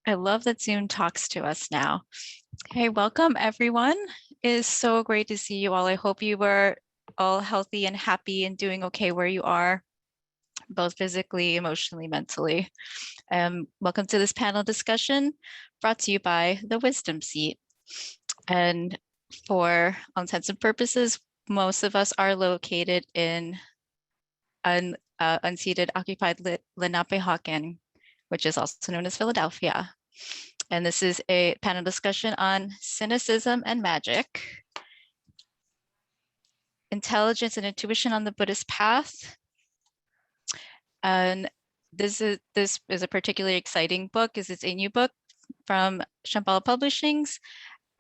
I love that Zoom talks to us now. Hey, welcome everyone. It is so great to see you all. I hope you were all healthy and happy and doing okay where you are, both physically, emotionally, mentally. Welcome to this panel discussion brought to you by the Wisdom Seat. And for all intents and purposes, most of us are located in unceded occupied Lenapehoking, which is also known as Philadelphia. And this is a panel discussion on cynicism and magic, intelligence and intuition on the Buddhist path. And this is a particularly exciting book because it's a new book from Shambhala Publishings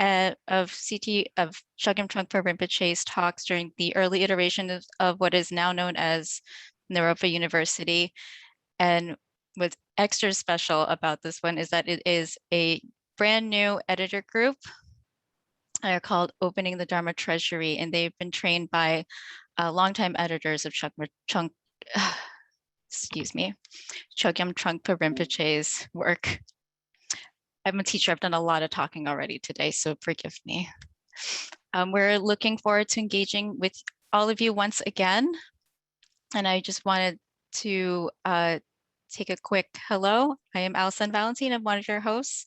of Chogyam Trungpa Rinpoche's talks during the early iteration of what is now known as Naropa University. And what's extra special about this one is that it is a brand new editor group. They're called Opening the Dharma Treasury, and they've been trained by longtime editors of Chogyam Trungpa Rinpoche's work. I'm a teacher. I've done a lot of talking already today, so forgive me. We're looking forward to engaging with all of you once again. And I just wanted to take a quick hello. I am Alison Valentin. I'm one of your hosts.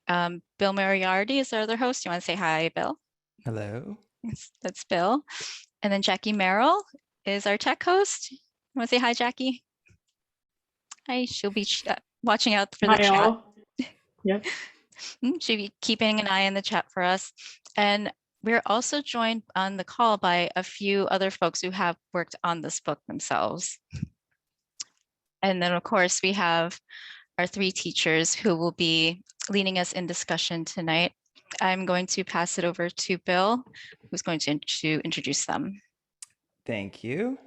Bill Moriarty is our other host. You want to say hi, Bill? Hello. That's Bill. And then Jackie Merrill is our tech host. You want to say hi, Jackie? Hi, she'll be watching out for the chat. All. Yep. She'll be keeping an eye in the chat for us. And we're also joined on the call by a few other folks who have worked on this book themselves. And then, of course, we have our three teachers who will be leading us in discussion tonight. I'm going to pass it over to Bill, who's going to introduce them. Thank you.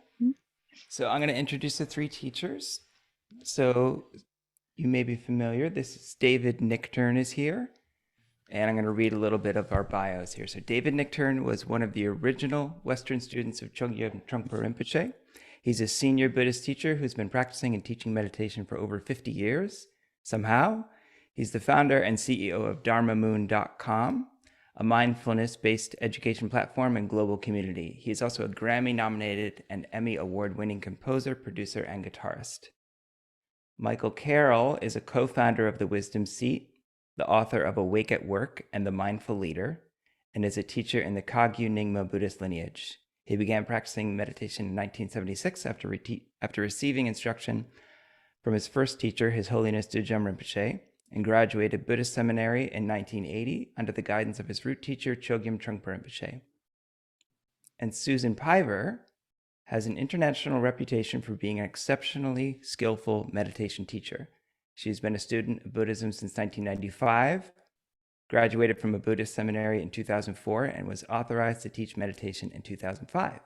So I'm going to introduce the three teachers. So you may be familiar. This is David Nichtern is here. And I'm going to read a little bit of our bios here. So David Nichtern was one of the original Western students of Chogyam Trungpa Rinpoche. He's a senior Buddhist teacher who's been practicing and teaching meditation for over 50 years. Somehow, he's the founder and CEO of dharmamoon.com, a mindfulness-based education platform and global community. He is also a Grammy-nominated and Emmy award-winning composer, producer, and guitarist. Michael Carroll is a co-founder of the Wisdom Seat, the author of Awake at Work and The Mindful Leader, and is a teacher in the Kagyu Nyingma Buddhist lineage. He began practicing meditation in 1976 after receiving instruction from his first teacher, His Holiness Chogyam Rinpoche, and graduated Buddhist seminary in 1980 under the guidance of his root teacher, Chogyam Trungpa Rinpoche. And Susan Piver has an international reputation for being an exceptionally skillful meditation teacher. She's been a student of Buddhism since 1995, graduated from a Buddhist seminary in 2004, and was authorized to teach meditation in 2005.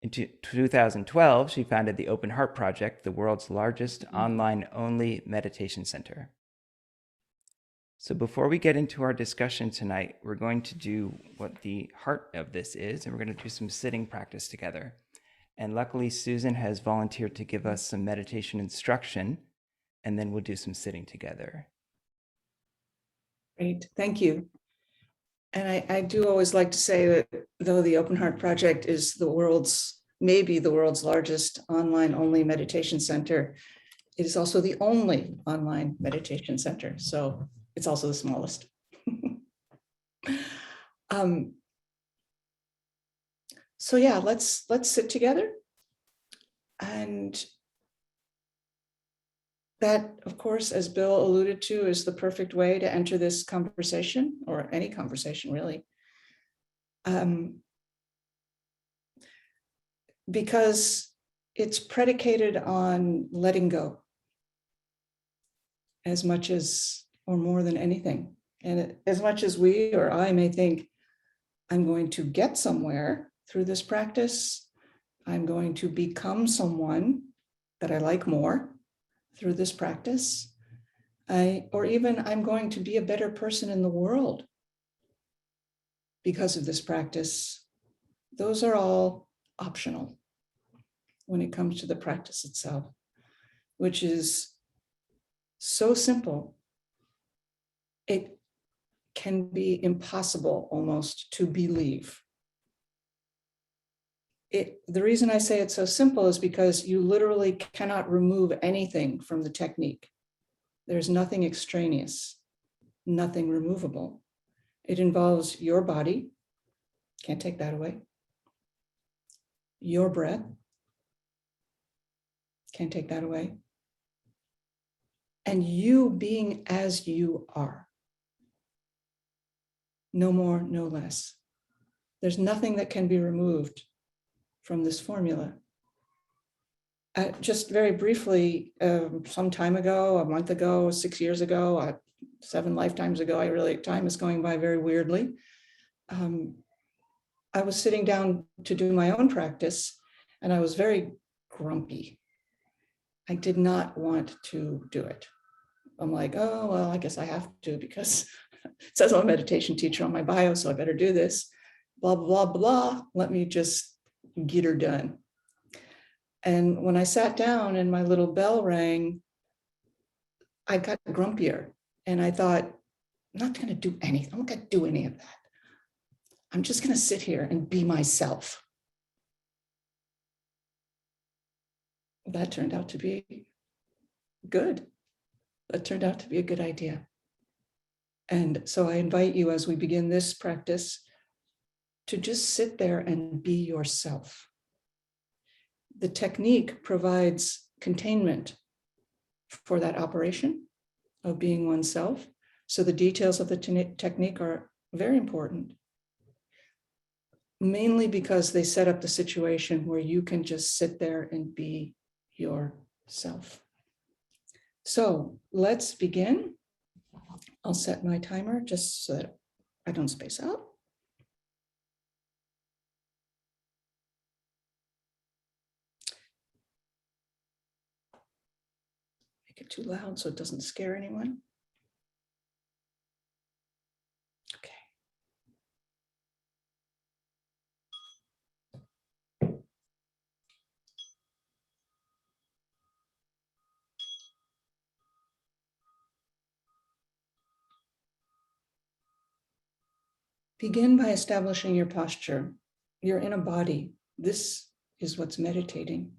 In 2012, she founded the Open Heart Project, the world's largest online-only meditation center. So before we get into our discussion tonight, we're going to do what the heart of this is, and we're going to do some sitting practice together. And luckily, Susan has volunteered to give us some meditation instruction, and then we'll do some sitting together. Great, thank you. And I do always like to say that though the Open Heart Project is maybe the world's largest online-only meditation center, it is also the only online meditation center. So it's also the smallest. So yeah, let's sit together. And that, of course, as Bill alluded to, is the perfect way to enter this conversation, or any conversation really. Because it's predicated on letting go as much as, or more than anything. And as much as we or I may think, I'm going to get somewhere through this practice, I'm going to become someone that I like more through this practice, or even I'm going to be a better person in the world because of this practice. Those are all optional when it comes to the practice itself. which is so simple, it can be impossible almost to believe. The reason I say it's so simple is because you literally cannot remove anything from the technique. There's nothing extraneous, nothing removable. It involves your body, can't take that away. Your breath, can't take that away. And you being as you are. No more, no less. There's nothing that can be removed from this formula. Just very briefly, some time ago, a month ago, 6 years ago, 7 lifetimes ago, time is going by very weirdly. I was sitting down to do my own practice and I was very grumpy. I did not want to do it. I'm like, oh, well, I guess I have to because it says I'm a meditation teacher on my bio, so I better do this. Blah, blah, blah, blah. Let me just get her done. And when I sat down and my little bell rang, I got grumpier. And I thought, I'm not going to do anything. I'm not going to do any of that. I'm just going to sit here and be myself. That turned out to be good. That turned out to be a good idea. And so I invite you as we begin this practice to just sit there and be yourself. The technique provides containment for that operation of being oneself. So the details of the technique are very important, mainly because they set up the situation where you can just sit there and be yourself. So let's begin. I'll set my timer just so that I don't space out. Make it too loud so it doesn't scare anyone. Okay. Begin by establishing your posture. You're in a body. This is what's meditating.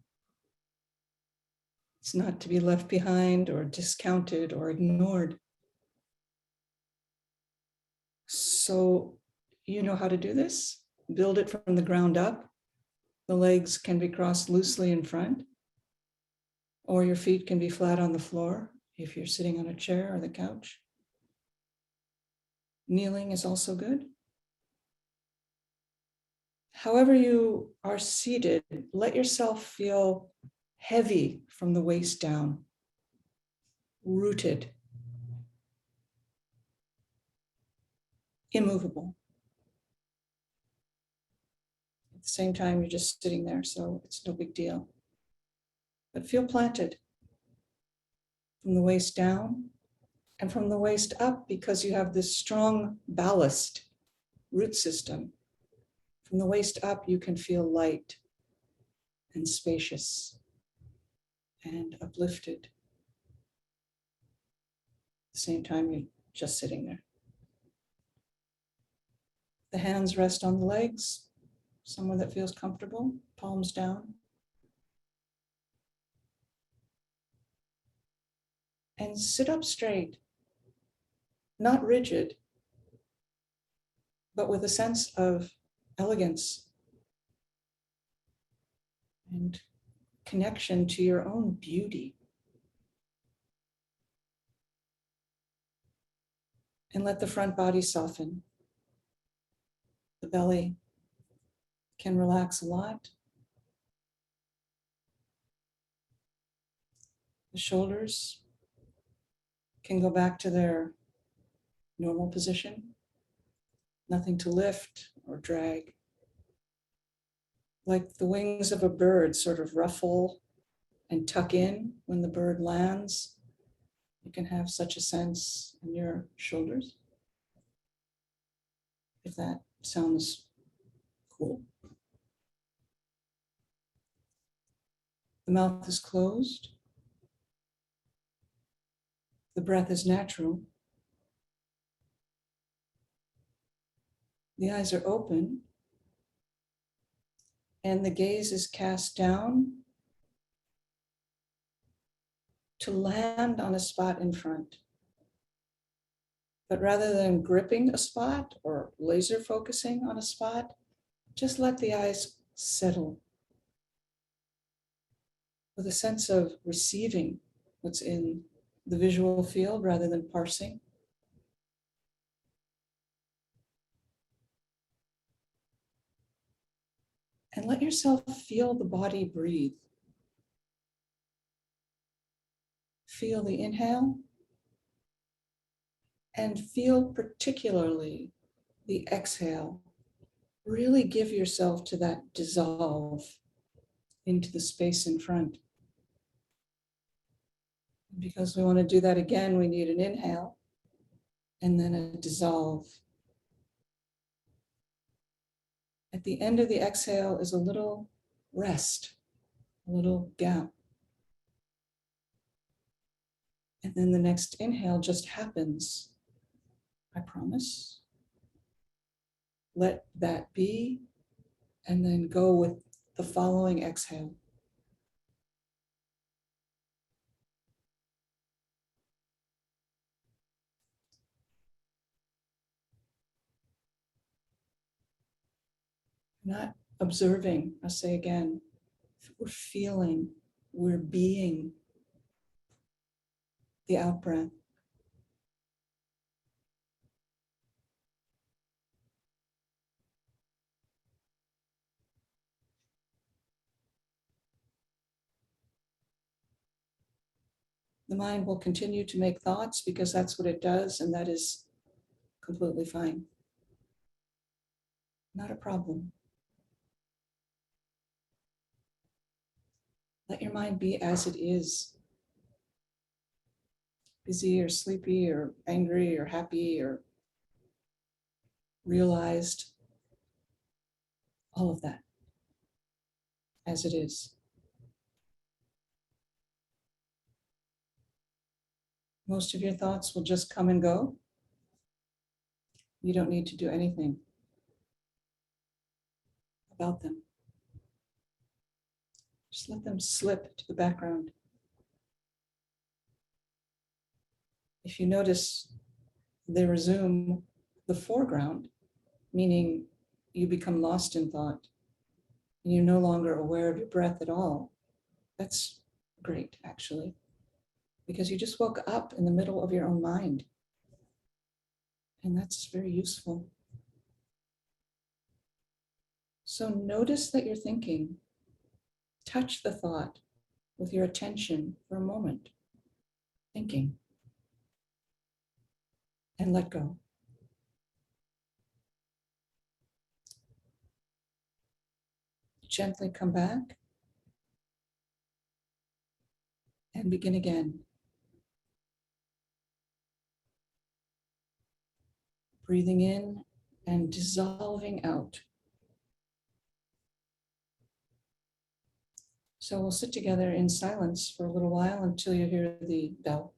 It's not to be left behind or discounted or ignored. So you know how to do this. Build it from the ground up. The legs can be crossed loosely in front, or your feet can be flat on the floor if you're sitting on a chair or the couch. Kneeling is also good. However you are seated, let yourself feel heavy from the waist down, rooted, immovable. At the same time, you're just sitting there, so it's no big deal. But feel planted from the waist down and from the waist up, because you have this strong ballast root system. From the waist up, you can feel light and spacious and uplifted. At the same time, you're just sitting there. The hands rest on the legs, somewhere that feels comfortable, palms down. And sit up straight, not rigid, but with a sense of elegance and connection to your own beauty. And let the front body soften. The belly can relax a lot. The shoulders can go back to their normal position. Nothing to lift or drag. Like the wings of a bird sort of ruffle and tuck in when the bird lands. You can have such a sense in your shoulders, if that sounds cool. The mouth is closed. The breath is natural. The eyes are open, and the gaze is cast down to land on a spot in front. But rather than gripping a spot or laser focusing on a spot, just let the eyes settle with a sense of receiving what's in the visual field rather than parsing. And let yourself feel the body breathe. Feel the inhale and feel particularly the exhale. Really give yourself to that dissolve into the space in front. Because we want to do that again, we need an inhale and then a dissolve. At the end of the exhale is a little rest, a little gap. And then the next inhale just happens. I promise. Let that be, and then go with the following exhale. Not observing, I'll say again, we're feeling, we're being the out breath. The mind will continue to make thoughts because that's what it does, and that is completely fine. Not a problem. Let your mind be as it is. Busy or sleepy or angry or happy or realized. All of that as it is. Most of your thoughts will just come and go. You don't need to do anything about them. Just let them slip to the background. If you notice, they resume the foreground, meaning you become lost in thought and you're no longer aware of your breath at all. That's great, actually, because you just woke up in the middle of your own mind. And that's very useful. So notice that you're thinking. Touch the thought with your attention for a moment. Thinking. And let go. Gently come back. And begin again. Breathing in and dissolving out. So we'll sit together in silence for a little while until you hear the bell.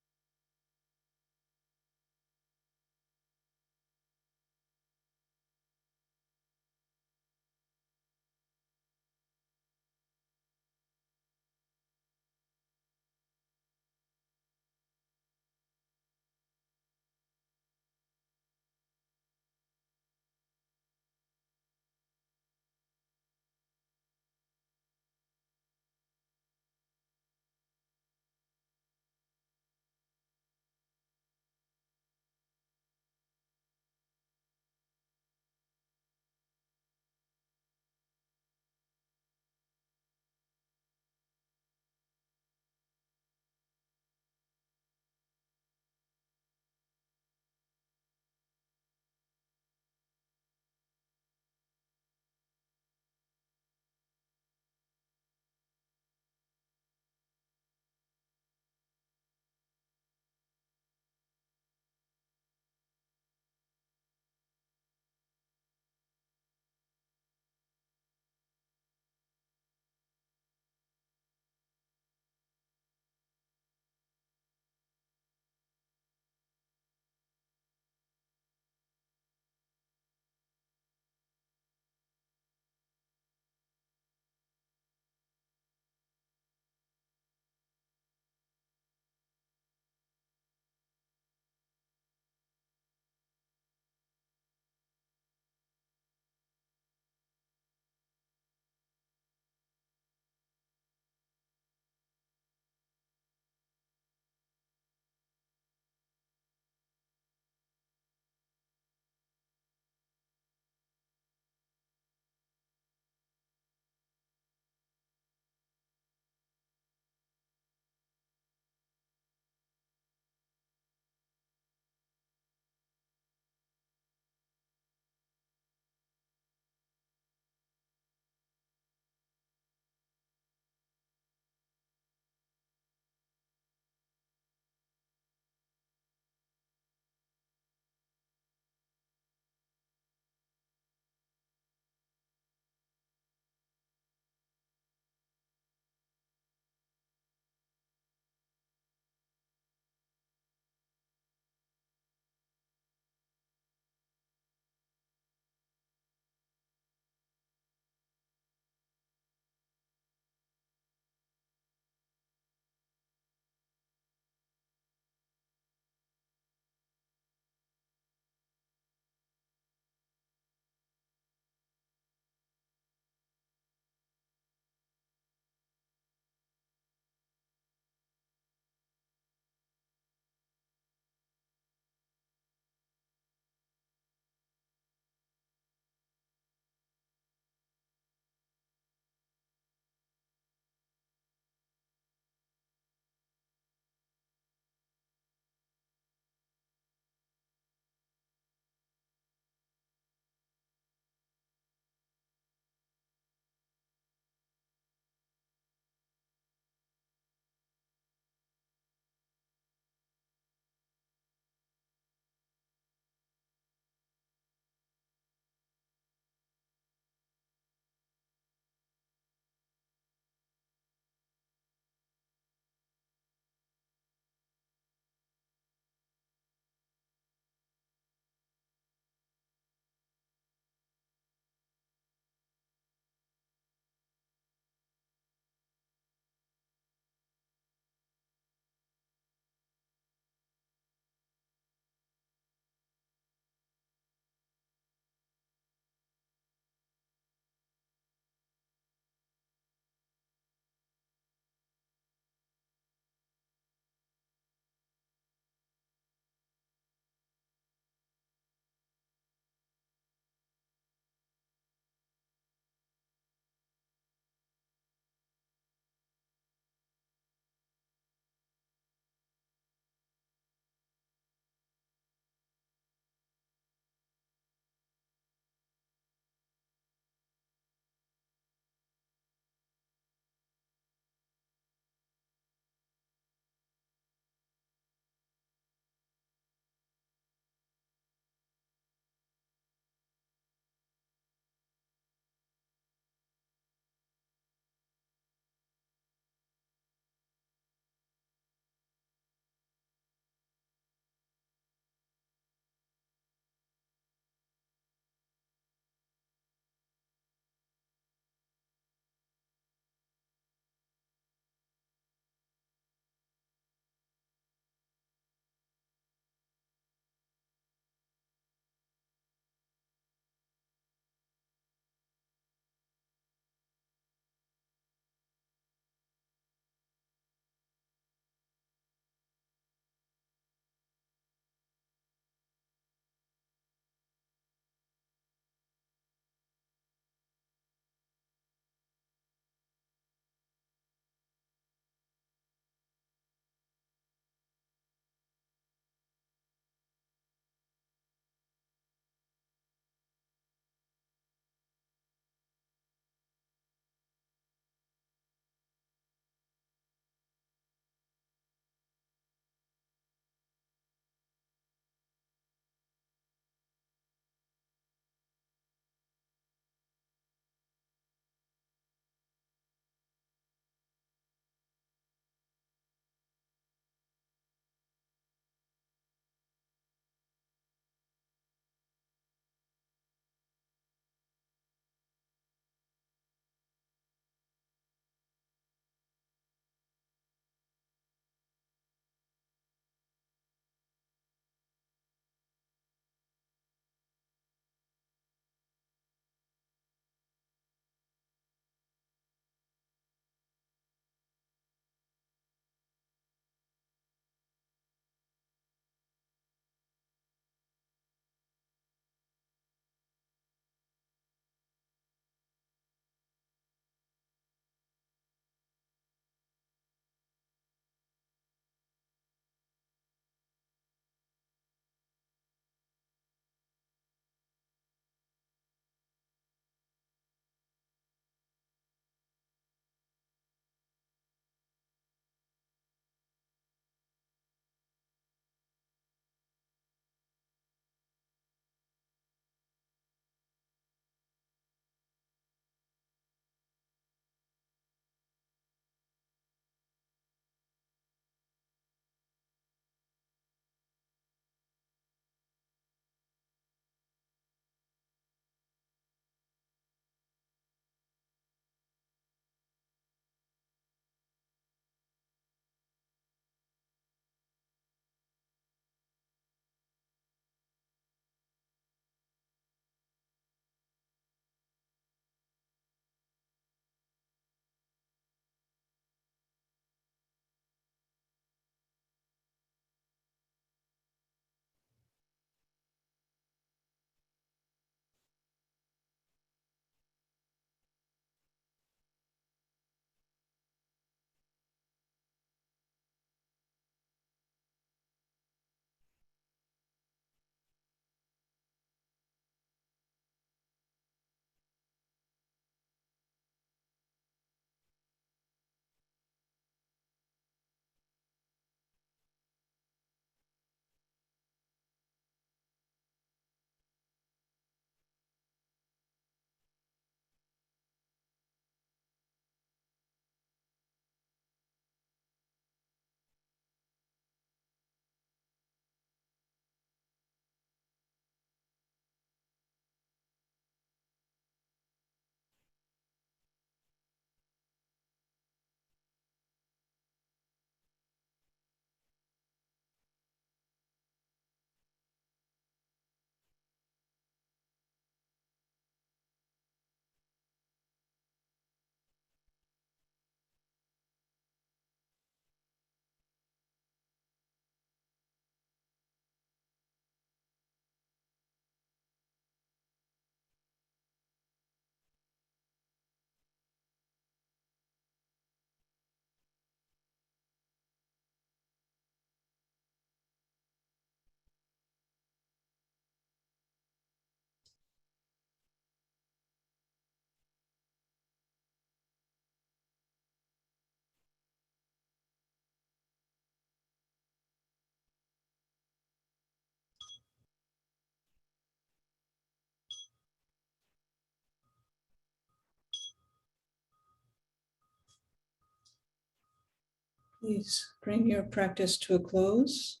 Please bring your practice to a close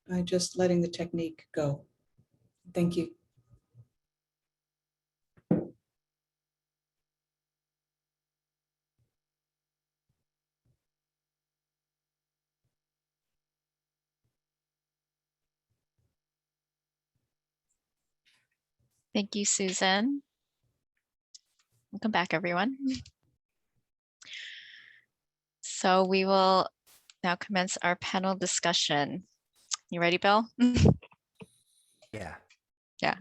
by just letting the technique go. Thank you. Thank you, Susan. Welcome back, everyone. So we will now commence our panel discussion. You ready, Bill? Yeah. Yeah.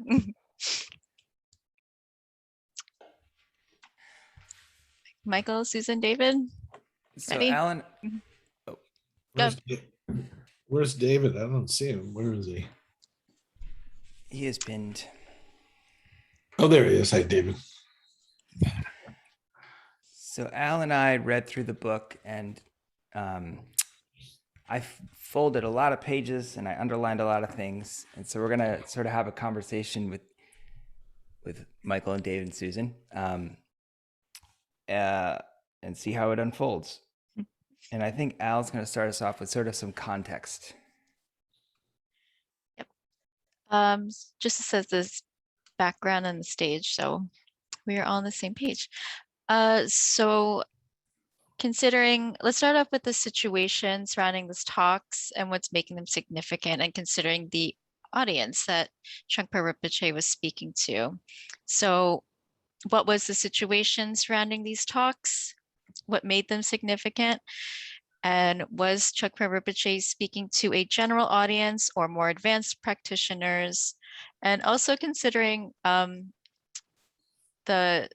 Michael, Susan, David, So ready? Alan, Go. Where's David? I don't see him. Where is he? he is pinned. Oh, there he is. Hi, David. So Al and I read through the book, and I folded a lot of pages and I underlined a lot of things. And so we're gonna sort of have a conversation with Michael and David and Susan, and see how it unfolds. And I think Al's gonna start us off with sort of some context. Just says this background on the stage, so we are all on the same page. So considering, let's start off with the situation surrounding these talks and what's making them significant, and considering the audience that Trungpa Rinpoche was speaking to. So what was the situation surrounding these talks? What made them significant? And was Trungpa Rinpoche speaking to a general audience or more advanced practitioners? And also considering the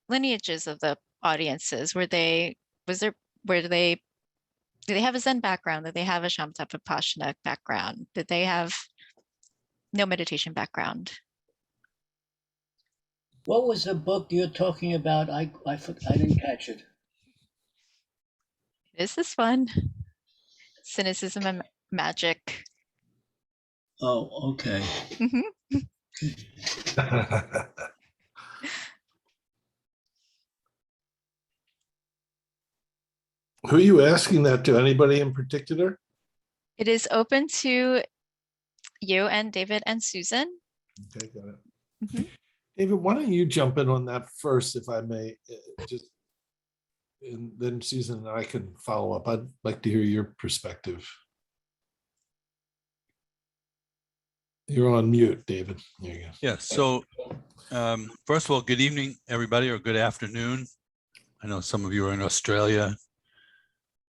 lineages of the audiences, did they have a Zen background? Did they have a Shamatha Vipassana background? Did they have no meditation background? What was the book you're talking about? I didn't catch it. Is this one? Cynicism and Magic. Oh, okay. Mhm. Who are you asking that to? Anybody in particular? It is open to you and David and Susan. Okay, got it. Mhm. David, why don't you jump in on that first, if I may, just, and then Susan and I can follow up. I'd like to hear your perspective. You're on mute, David. There you go. Yeah, so first of all, good evening, everybody, or good afternoon. I know some of you are in Australia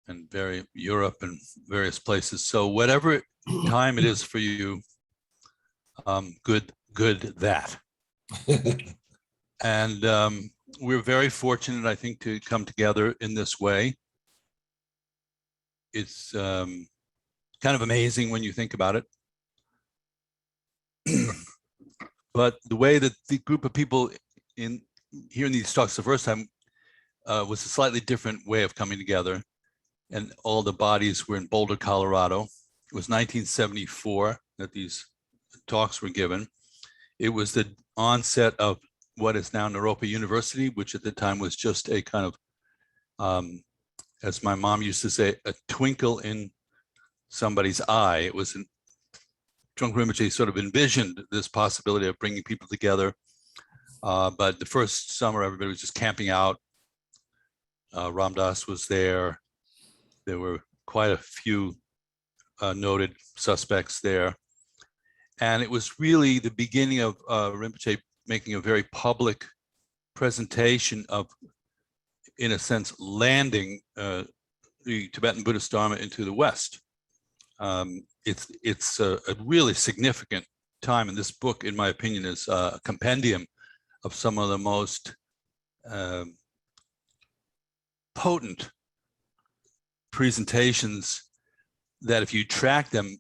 and Europe and various places. So whatever time it is for you, good that. And we're very fortunate, I think, to come together in this way. It's kind of amazing when you think about it. But the way that the group of people in hearing these talks the first time was a slightly different way of coming together. And all the bodies were in Boulder, Colorado. It was 1974 that these talks were given. It was the onset of what is now Naropa University, which at the time was just a kind of, as my mom used to say, a twinkle in somebody's eye. It was Trungpa Rinpoche sort of envisioned this possibility of bringing people together. But the first summer, everybody was just camping out. Ram Dass was there. There were quite a few noted suspects there. And it was really the beginning of Rinpoche making a very public presentation of, in a sense, landing the Tibetan Buddhist Dharma into the West. It's a really significant time, and this book, in my opinion, is a compendium of some of the most potent presentations that, if you track them,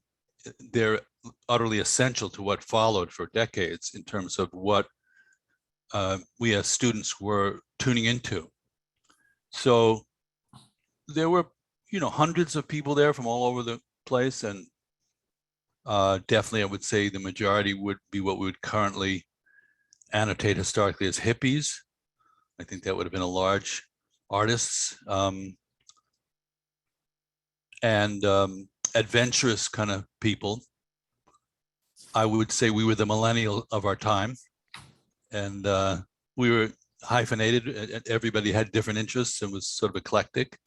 they're utterly essential to what followed for decades in terms of what we as students were tuning into. So there were, hundreds of people there from all over the place, and definitely I would say the majority would be what we would currently annotate historically as hippies. I think that would have been a large artists. and adventurous kind of people. I would say we were the millennial of our time, and we were hyphenated. Everybody had different interests and was sort of eclectic.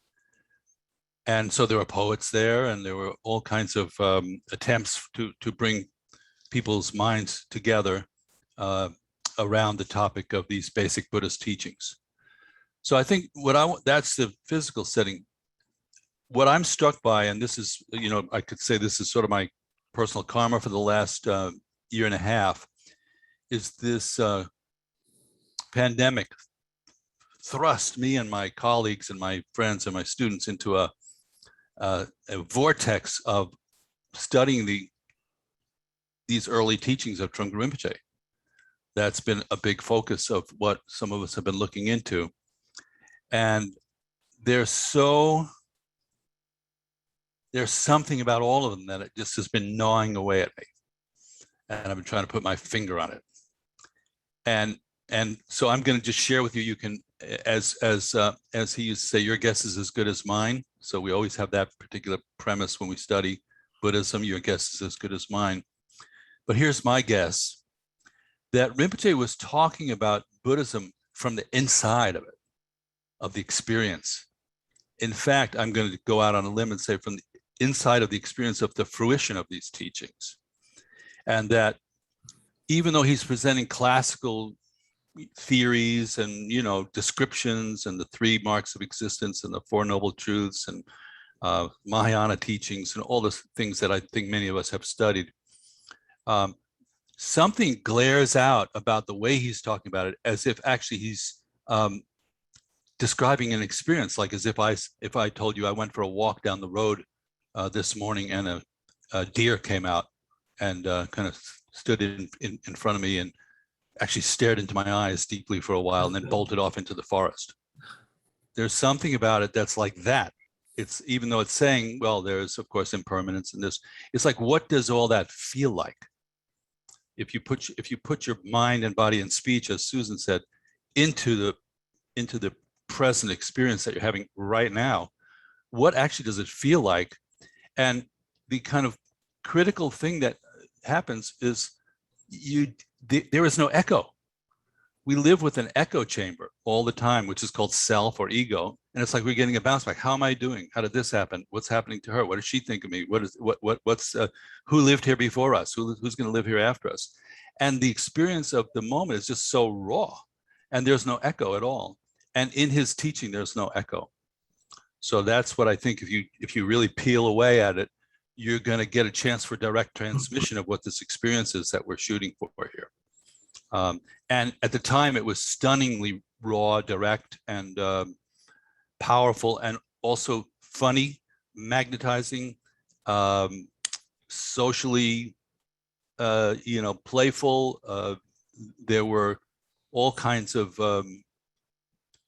And so there were poets there, and there were all kinds of attempts to bring people's minds together around the topic of these basic Buddhist teachings. So I think that's the physical setting. What I'm struck by, and this is, I could say this is sort of my personal karma for the last year and a half, is this pandemic thrust me and my colleagues and my friends and my students into a vortex of studying these early teachings of Trungpa Rinpoche. That's been a big focus of what some of us have been looking into. And there's something about all of them that it just has been gnawing away at me. And I've been trying to put my finger on it. And so I'm going to just share with you, you can, as he used to say, your guess is as good as mine. So we always have that particular premise when we study Buddhism, your guess is as good as mine. But here's my guess, that Rinpoche was talking about Buddhism from the inside of it, of the experience. In fact, I'm going to go out on a limb and say from the inside of the experience of the fruition of these teachings. And that even though he's presenting classical theories and descriptions and the 3 marks of existence and the 4 noble truths and Mahayana teachings and all the things that I think many of us have studied, something glares out about the way he's talking about it, as if actually he's describing an experience, like as if I told you I went for a walk down the road this morning and a deer came out and kind of stood in front of me and actually stared into my eyes deeply for a while and then bolted off into the forest. There's something about it that's like that. It's, even though it's saying, well, there's of course impermanence in this, it's like, what does all that feel like? If you put your mind and body and speech, as Susan said, into the present experience that you're having right now, what actually does it feel like? And the kind of critical thing that happens is there is no echo. We live with an echo chamber all the time, which is called self or ego. And it's like we're getting a bounce back. How am I doing? How did this happen? What's happening to her? What does she think of me? Who lived here before us? Who's going to live here after us? And the experience of the moment is just so raw, and there's no echo at all. And in his teaching, there's no echo. So that's what I think. If you really peel away at it, you're going to get a chance for direct transmission of what this experience is that we're shooting for here. And at the time, it was stunningly raw, direct, and powerful, and also funny, magnetizing, socially, playful. There were all kinds of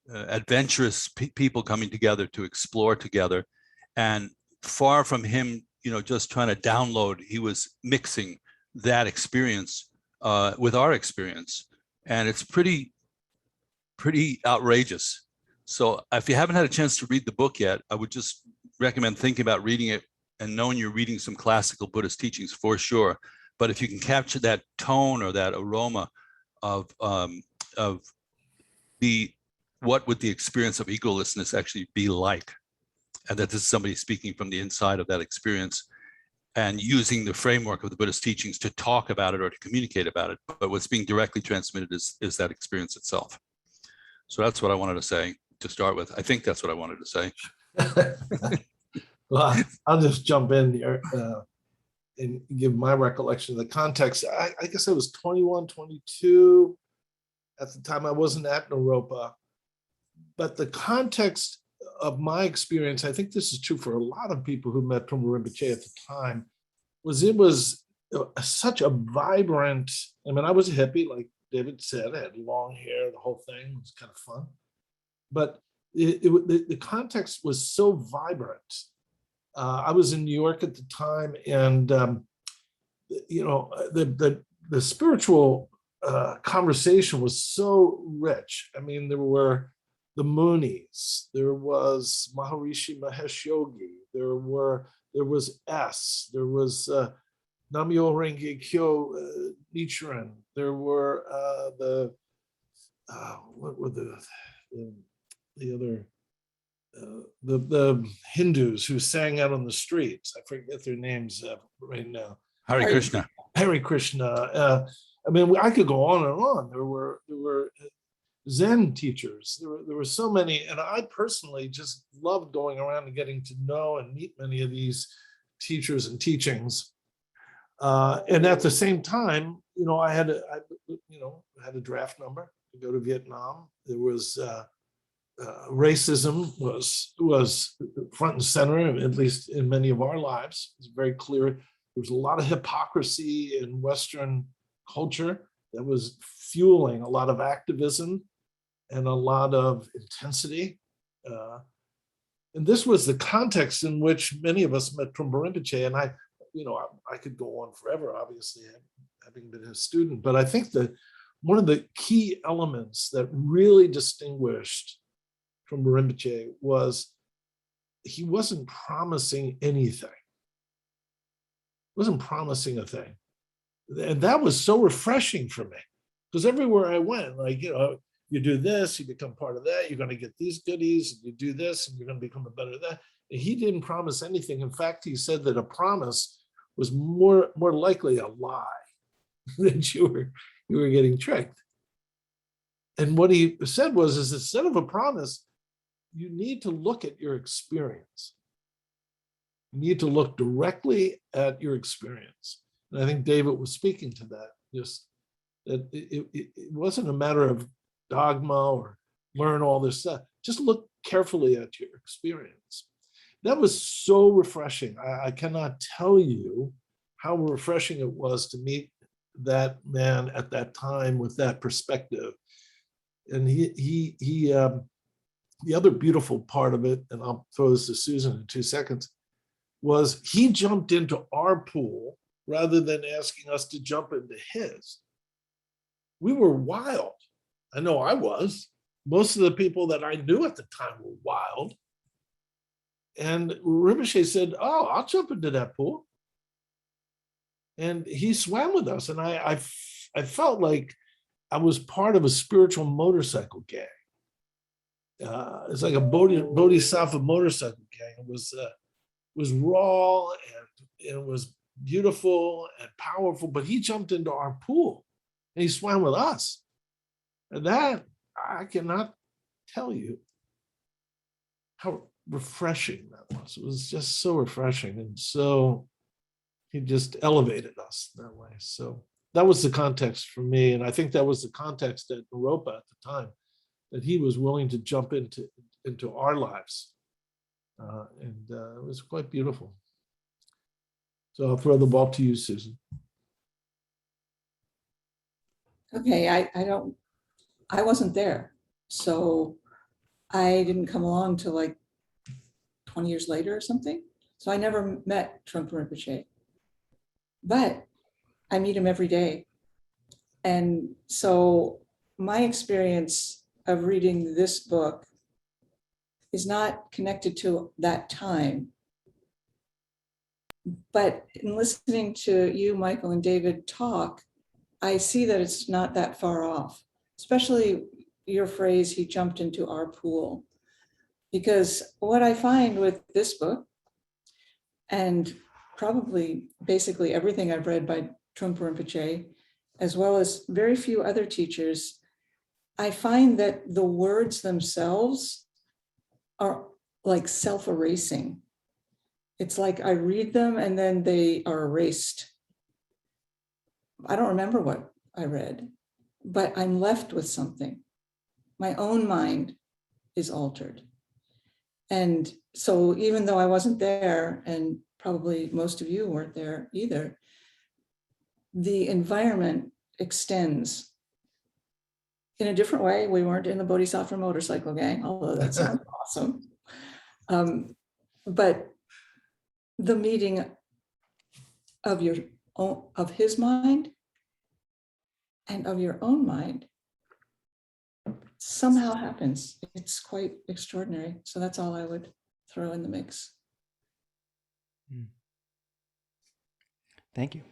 adventurous people coming together to explore together, and far from him, just trying to download, he was mixing that experience with our experience, and it's pretty outrageous. So if you haven't had a chance to read the book yet, I would just recommend thinking about reading it and knowing you're reading some classical Buddhist teachings for sure. But if you can capture that tone or that aroma of what would the experience of egolessness actually be like, and that this is somebody speaking from the inside of that experience and using the framework of the Buddhist teachings to talk about it or to communicate about it. But what's being directly transmitted is that experience itself. So that's what I wanted to say to start with. I think that's what I wanted to say. Well, I'll just jump in here and give my recollection of the context. I guess I was 21, 22. At the time, I wasn't at Naropa. But the context of my experience, I think this is true for a lot of people who met Trungpa Rinpoche at the time, it was such a vibrant, I was a hippie, like David said. I had long hair, the whole thing was kind of fun. But the context was so vibrant. I was in New York at the time, and the spiritual conversation was so rich. There were the Munis, there was Maharishi Mahesh Yogi, there was S, there was Namyo Renge Kyo Nichiren, there were what were the other the Hindus who sang out on the streets. I forget their names right now. Hare Krishna. Hare Krishna. I mean, I could go on and on. There were Zen teachers. There were so many, and I personally just loved going around and getting to know and meet many of these teachers and teachings. And at the same time, I had a draft number to go to Vietnam. There was racism was front and center, at least in many of our lives. It's very clear. There was a lot of hypocrisy in Western culture that was fueling a lot of activism and a lot of intensity. And this was the context in which many of us met Trungpa Rinpoche. And I could go on forever, obviously, having been his student. But I think that one of the key elements that really distinguished Trungpa Rinpoche was he wasn't promising anything. He wasn't promising a thing. And that was so refreshing for me, because everywhere I went, you do this, you become part of that, you're going to get these goodies, and you do this, and you're going to become a better that. And he didn't promise anything. In fact, he said that a promise was more likely a lie, that you were getting tricked. And what he said is instead of a promise, you need to look at your experience. You need to look directly at your experience. And I think David was speaking to that, just that it wasn't a matter of dogma or learn all this stuff. Just look carefully at your experience. That was so refreshing. I cannot tell you how refreshing it was to meet that man at that time with that perspective. And the other beautiful part of it, and I'll throw this to Susan in 2 seconds, was he jumped into our pool rather than asking us to jump into his. We were wild. I know I was. Most of the people that I knew at the time were wild. And Rinpoche said, "Oh, I'll jump into that pool." And he swam with us. And I felt like I was part of a spiritual motorcycle gang. It's like a Bodhisattva motorcycle gang. It was raw and it was beautiful and powerful, but he jumped into our pool and he swam with us. And that, I cannot tell you how refreshing that was. It was just so refreshing. And so he just elevated us that way. So that was the context for me. And I think that was the context at Naropa at the time, that he was willing to jump into our lives. And it was quite beautiful. So I'll throw the ball to you, Susan. Okay, I wasn't there. So I didn't come along till like 20 years later or something. So I never met Trungpa Rinpoche. But I meet him every day. And so my experience of reading this book is not connected to that time. But in listening to you, Michael, and David talk, I see that it's not that far off, especially your phrase, he jumped into our pool. Because what I find with this book, and probably basically everything I've read by Trungpa Rinpoche, as well as very few other teachers, I find that the words themselves are like self-erasing. It's like I read them and then they are erased. I don't remember what I read, but I'm left with something. My own mind is altered. And so even though I wasn't there, and probably most of you weren't there either, the environment extends in a different way. We weren't in the Bodhisattva motorcycle gang, although that sounds awesome. But the meeting of his mind and of your own mind somehow happens. It's quite extraordinary. So that's all I would throw in the mix. Thank you.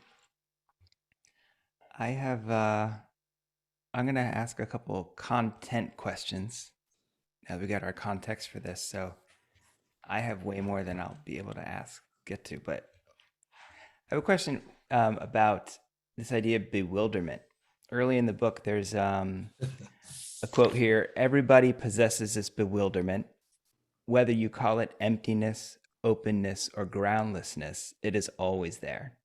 I have, I'm going to ask a couple content questions. Now we got our context for this. So I have way more than I'll be able to get to, but I have a question about this idea of bewilderment. Early in the book, there's a quote here: everybody possesses this bewilderment. Whether you call it emptiness, openness, or groundlessness, it is always there.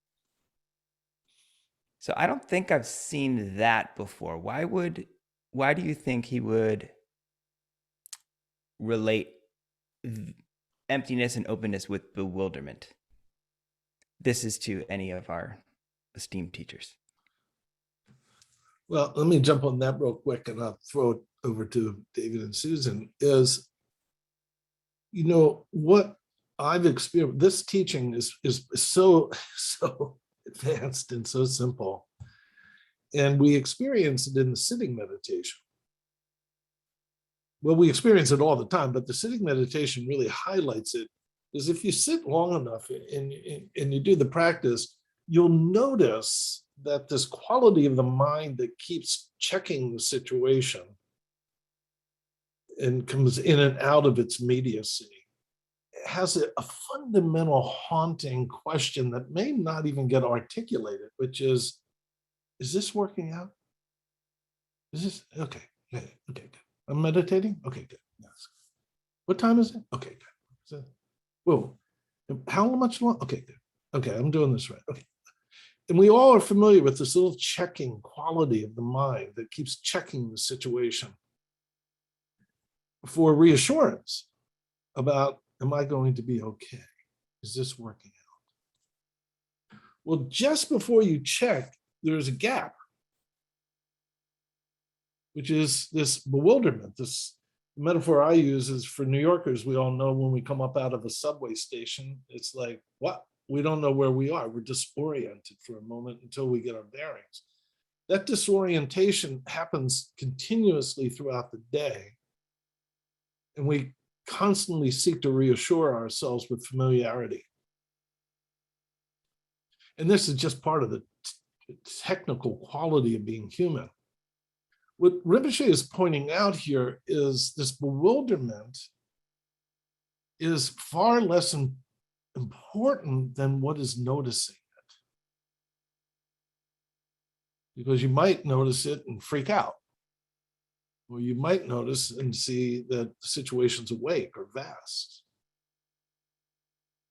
So I don't think I've seen that before. Why do you think he would relate emptiness and openness with bewilderment? This is to any of our esteemed teachers. Well, let me jump on that real quick and I'll throw it over to David and Susan. Is, you know, what I've experienced, this teaching is so advanced and so simple. And we experience it in the sitting meditation. Well, we experience it all the time, but the sitting meditation really highlights it. Because if you sit long enough and you do the practice, you'll notice that this quality of the mind that keeps checking the situation and comes in and out of its immediacy has a fundamental haunting question that may not even get articulated, which is this working out? Is this okay? Okay, good. I'm meditating? Okay, good. Yes. What time is it? Okay, good. Whoa, how much long? Okay, good. Okay, I'm doing this right. Okay. And we all are familiar with this little checking quality of the mind that keeps checking the situation for reassurance about, am I going to be okay? Is this working out? Well, just before you check, there's a gap, which is this bewilderment. This metaphor I use is for New Yorkers. We all know when we come up out of a subway station, it's like, what? We don't know where we are. We're disoriented for a moment until we get our bearings. That disorientation happens continuously throughout the day. And we constantly seek to reassure ourselves with familiarity. And this is just part of the technical quality of being human. What Rinpoche is pointing out here is this bewilderment is far less important than what is noticing it. Because you might notice it and freak out. Or you might notice and see that the situation's awake or vast.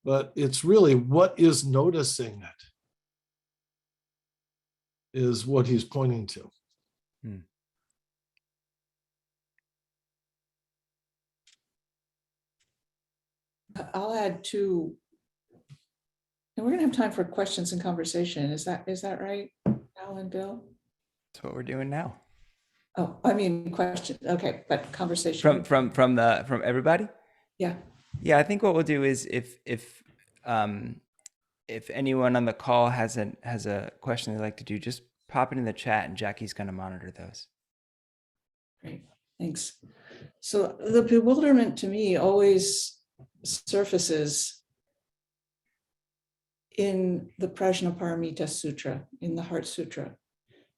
But it's really what is noticing it is what he's pointing to. I'll add two, and we're going to have time for questions and conversation. Is that right, Al and Bill? That's what we're doing now. Oh, I mean, question. Okay, but conversation. From everybody? Yeah. Yeah, I think what we'll do is if anyone on the call has a question they'd like to do, just pop it in the chat and Jackie's going to monitor those. Great, thanks. So the bewilderment to me always surfaces in the Prajnaparamita Sutra, in the Heart Sutra,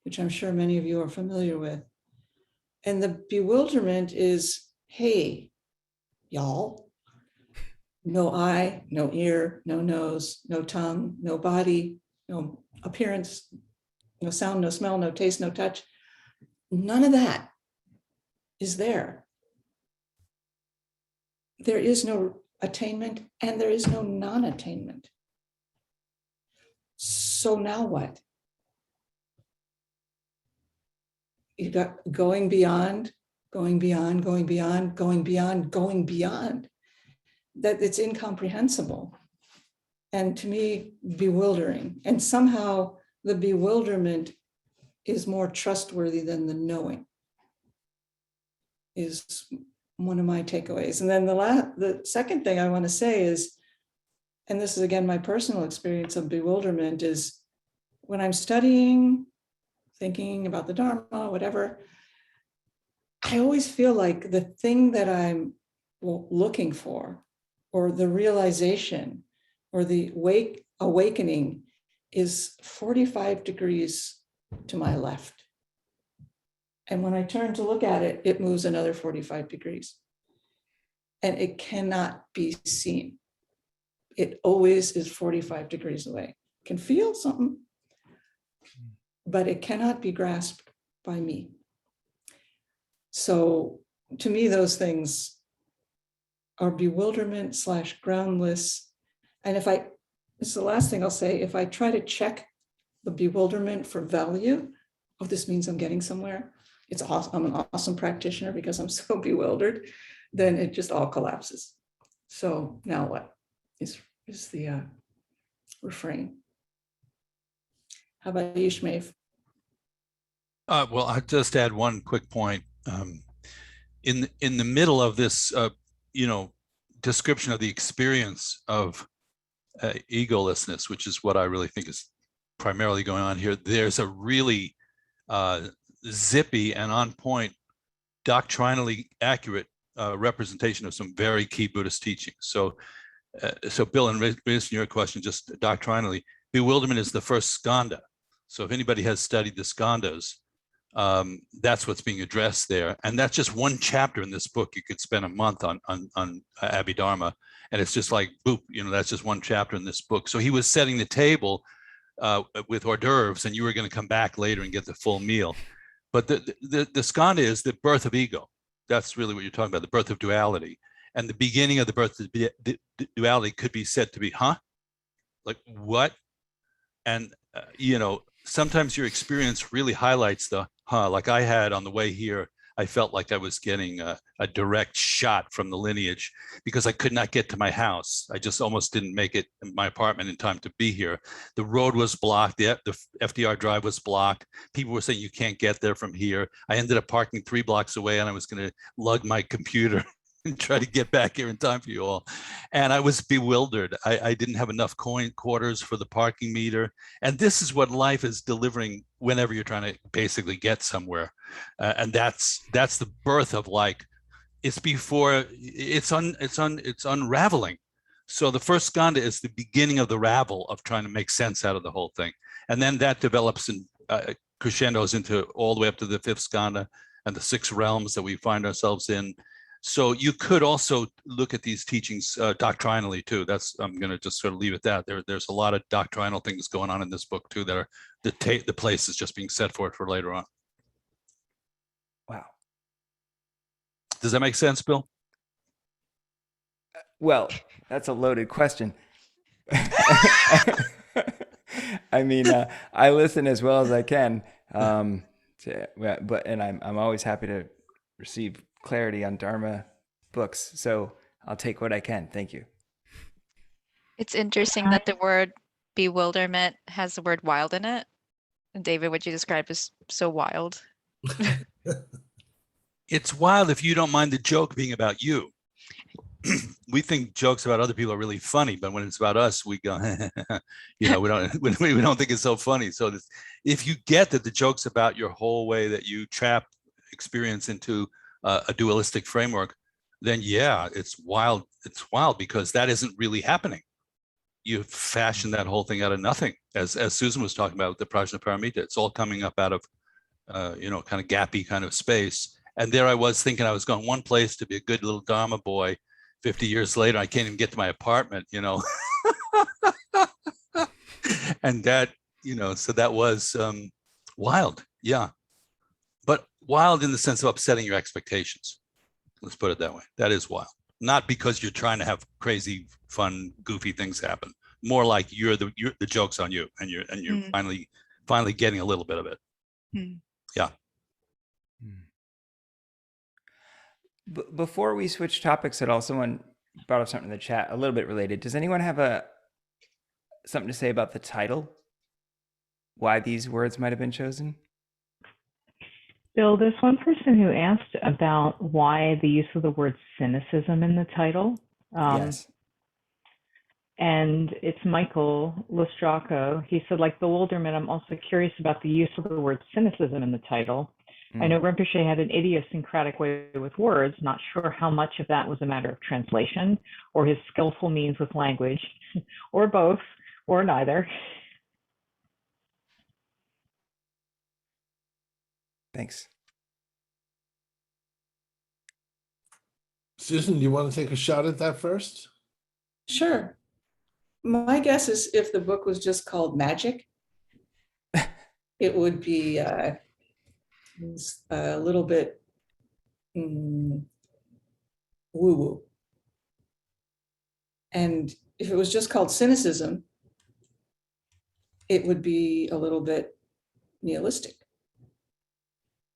which I'm sure many of you are familiar with. And the bewilderment is, hey, y'all, no eye, no ear, no nose, no tongue, no body, no appearance, no sound, no smell, no taste, no touch. None of that is there. There is no attainment and there is no non-attainment. So now what? You got going beyond, going beyond, going beyond, going beyond, going beyond. That it's incomprehensible. And to me, bewildering. And somehow the bewilderment is more trustworthy than the knowing, is one of my takeaways. And then the second thing I want to say is, and this is again my personal experience of bewilderment, is when I'm studying, thinking about the Dharma, whatever, I always feel like the thing that I'm looking for, or the realization, or the awakening, is 45 degrees to my left. And when I turn to look at it, it moves another 45 degrees. And it cannot be seen. It always is 45 degrees away. Can feel something, but it cannot be grasped by me. So to me, those things are bewilderment / groundless. And this is the last thing I'll say, if I try to check the bewilderment for value, oh, this means I'm getting somewhere, it's awesome, I'm an awesome practitioner because I'm so bewildered, then it just all collapses. So now what is the refrain? How about you, Shmaev? Well, I'll just add one quick point. In the middle of this, description of the experience of egolessness, which is what I really think is primarily going on here, there's a really zippy and on point, doctrinally accurate representation of some very key Buddhist teachings. So Bill, in response to your question, just doctrinally, bewilderment is the first skandha. So if anybody has studied the skandhas, that's what's being addressed there. And that's just one chapter in this book. You could spend a month on Abhidharma, and it's just like, boop, that's just one chapter in this book. So he was setting the table with hors d'oeuvres, and you were going to come back later and get the full meal. But the skandha is the birth of ego. That's really what you're talking about, the birth of duality. And the beginning of the birth of the duality could be said to be, like what? And, sometimes your experience really highlights the like I had on the way here. I felt like I was getting a direct shot from the lineage because I could not get to my house. I just almost didn't make it in my apartment in time to be here. The road was blocked. The FDR drive was blocked. People were saying you can't get there from here. I ended up parking 3 blocks away, and I was going to lug my computer and try to get back here in time for you all. And I was bewildered. I didn't have enough quarters for the parking meter. And this is what life is delivering whenever you're trying to basically get somewhere. And that's the birth of, like, it's before it's unraveling. So the first skandha is the beginning of the ravel of trying to make sense out of the whole thing. And then that develops and crescendos into all the way up to the 5th skandha and the 6 realms that we find ourselves in. So you could also look at these teachings doctrinally too. I'm going to just sort of leave it at that. There's a lot of doctrinal things going on in this book too that are the place is just being set for it for later on. Wow. Does that make sense, Bill? Well, that's a loaded question. I mean, I listen as well as I can, I'm always happy to receive clarity on Dharma books. So I'll take what I can. Thank you. It's interesting that the word bewilderment has the word wild in it. And David, what you described is so wild. It's wild if you don't mind the joke being about you. We think jokes about other people are really funny, but when it's about us, we go, we don't think it's so funny. So if you get that the joke's about your whole way that you trap experience into a dualistic framework, then yeah, it's wild. It's wild because that isn't really happening. You fashion that whole thing out of nothing, as Susan was talking about with the Prajnaparamita. It's all coming up out of, kind of gappy kind of space. And there I was thinking I was going one place to be a good little Dharma boy. 50 years later, I can't even get to my apartment, and that, so that was wild. Yeah. But wild in the sense of upsetting your expectations. Let's put it that way. That is wild. Not because you're trying to have crazy, fun, goofy things happen. More like the joke's on you, and you're finally getting a little bit of it. Yeah. Before we switch topics at all, someone brought up something in the chat a little bit related. Does anyone have something to say about the title? Why these words might have been chosen? Bill, there's one person who asked about why the use of the word cynicism in the title. Yes. And it's Michael Lostraco. He said, like bewilderment, I'm also curious about the use of the word cynicism in the title. I know Rinpoche had an idiosyncratic way with words, not sure how much of that was a matter of translation or his skillful means with language, or both, or neither. Thanks. Susan, do you want to take a shot at that first? Sure. My guess is if the book was just called Magic, it would be a little bit woo-woo. And if it was just called Cynicism, it would be a little bit nihilistic.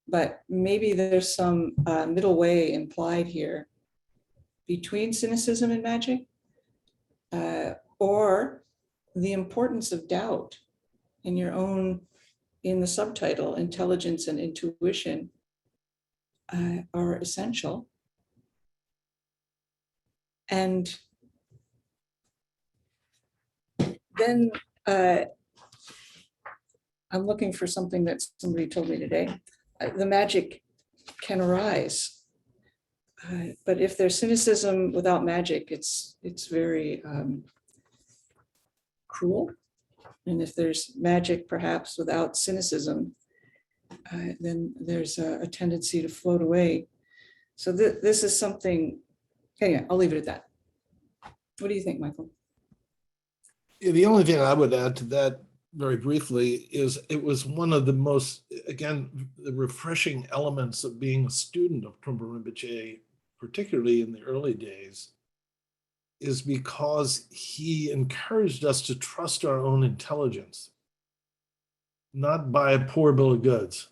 But maybe there's some middle way implied here between cynicism and magic, or the importance of doubt in your own, in the subtitle, intelligence and intuition are essential. And then I'm looking for something that somebody told me today. The magic can arise. But if there's cynicism without magic, it's very cruel. And if there's magic, perhaps without cynicism, then there's a tendency to float away. So this is something, anyway, I'll leave it at that. What do you think, Michael? Yeah, the only thing I would add to that very briefly is it was one of the most, again, the refreshing elements of being a student of Trungpa Rinpoche, particularly in the early days, is because he encouraged us to trust our own intelligence, not buy a poor bill of goods,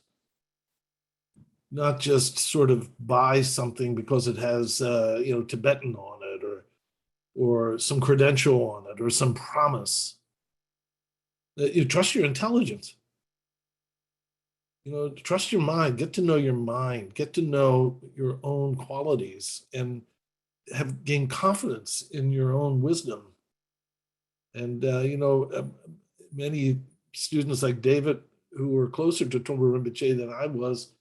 not just sort of buy something because it has Tibetan on it or some credential on it or some promise. You trust your intelligence. Trust your mind, get to know your mind, get to know your own qualities, and have gained confidence in your own wisdom. And, many students like David, who were closer to Trungpa Rinpoche than I was,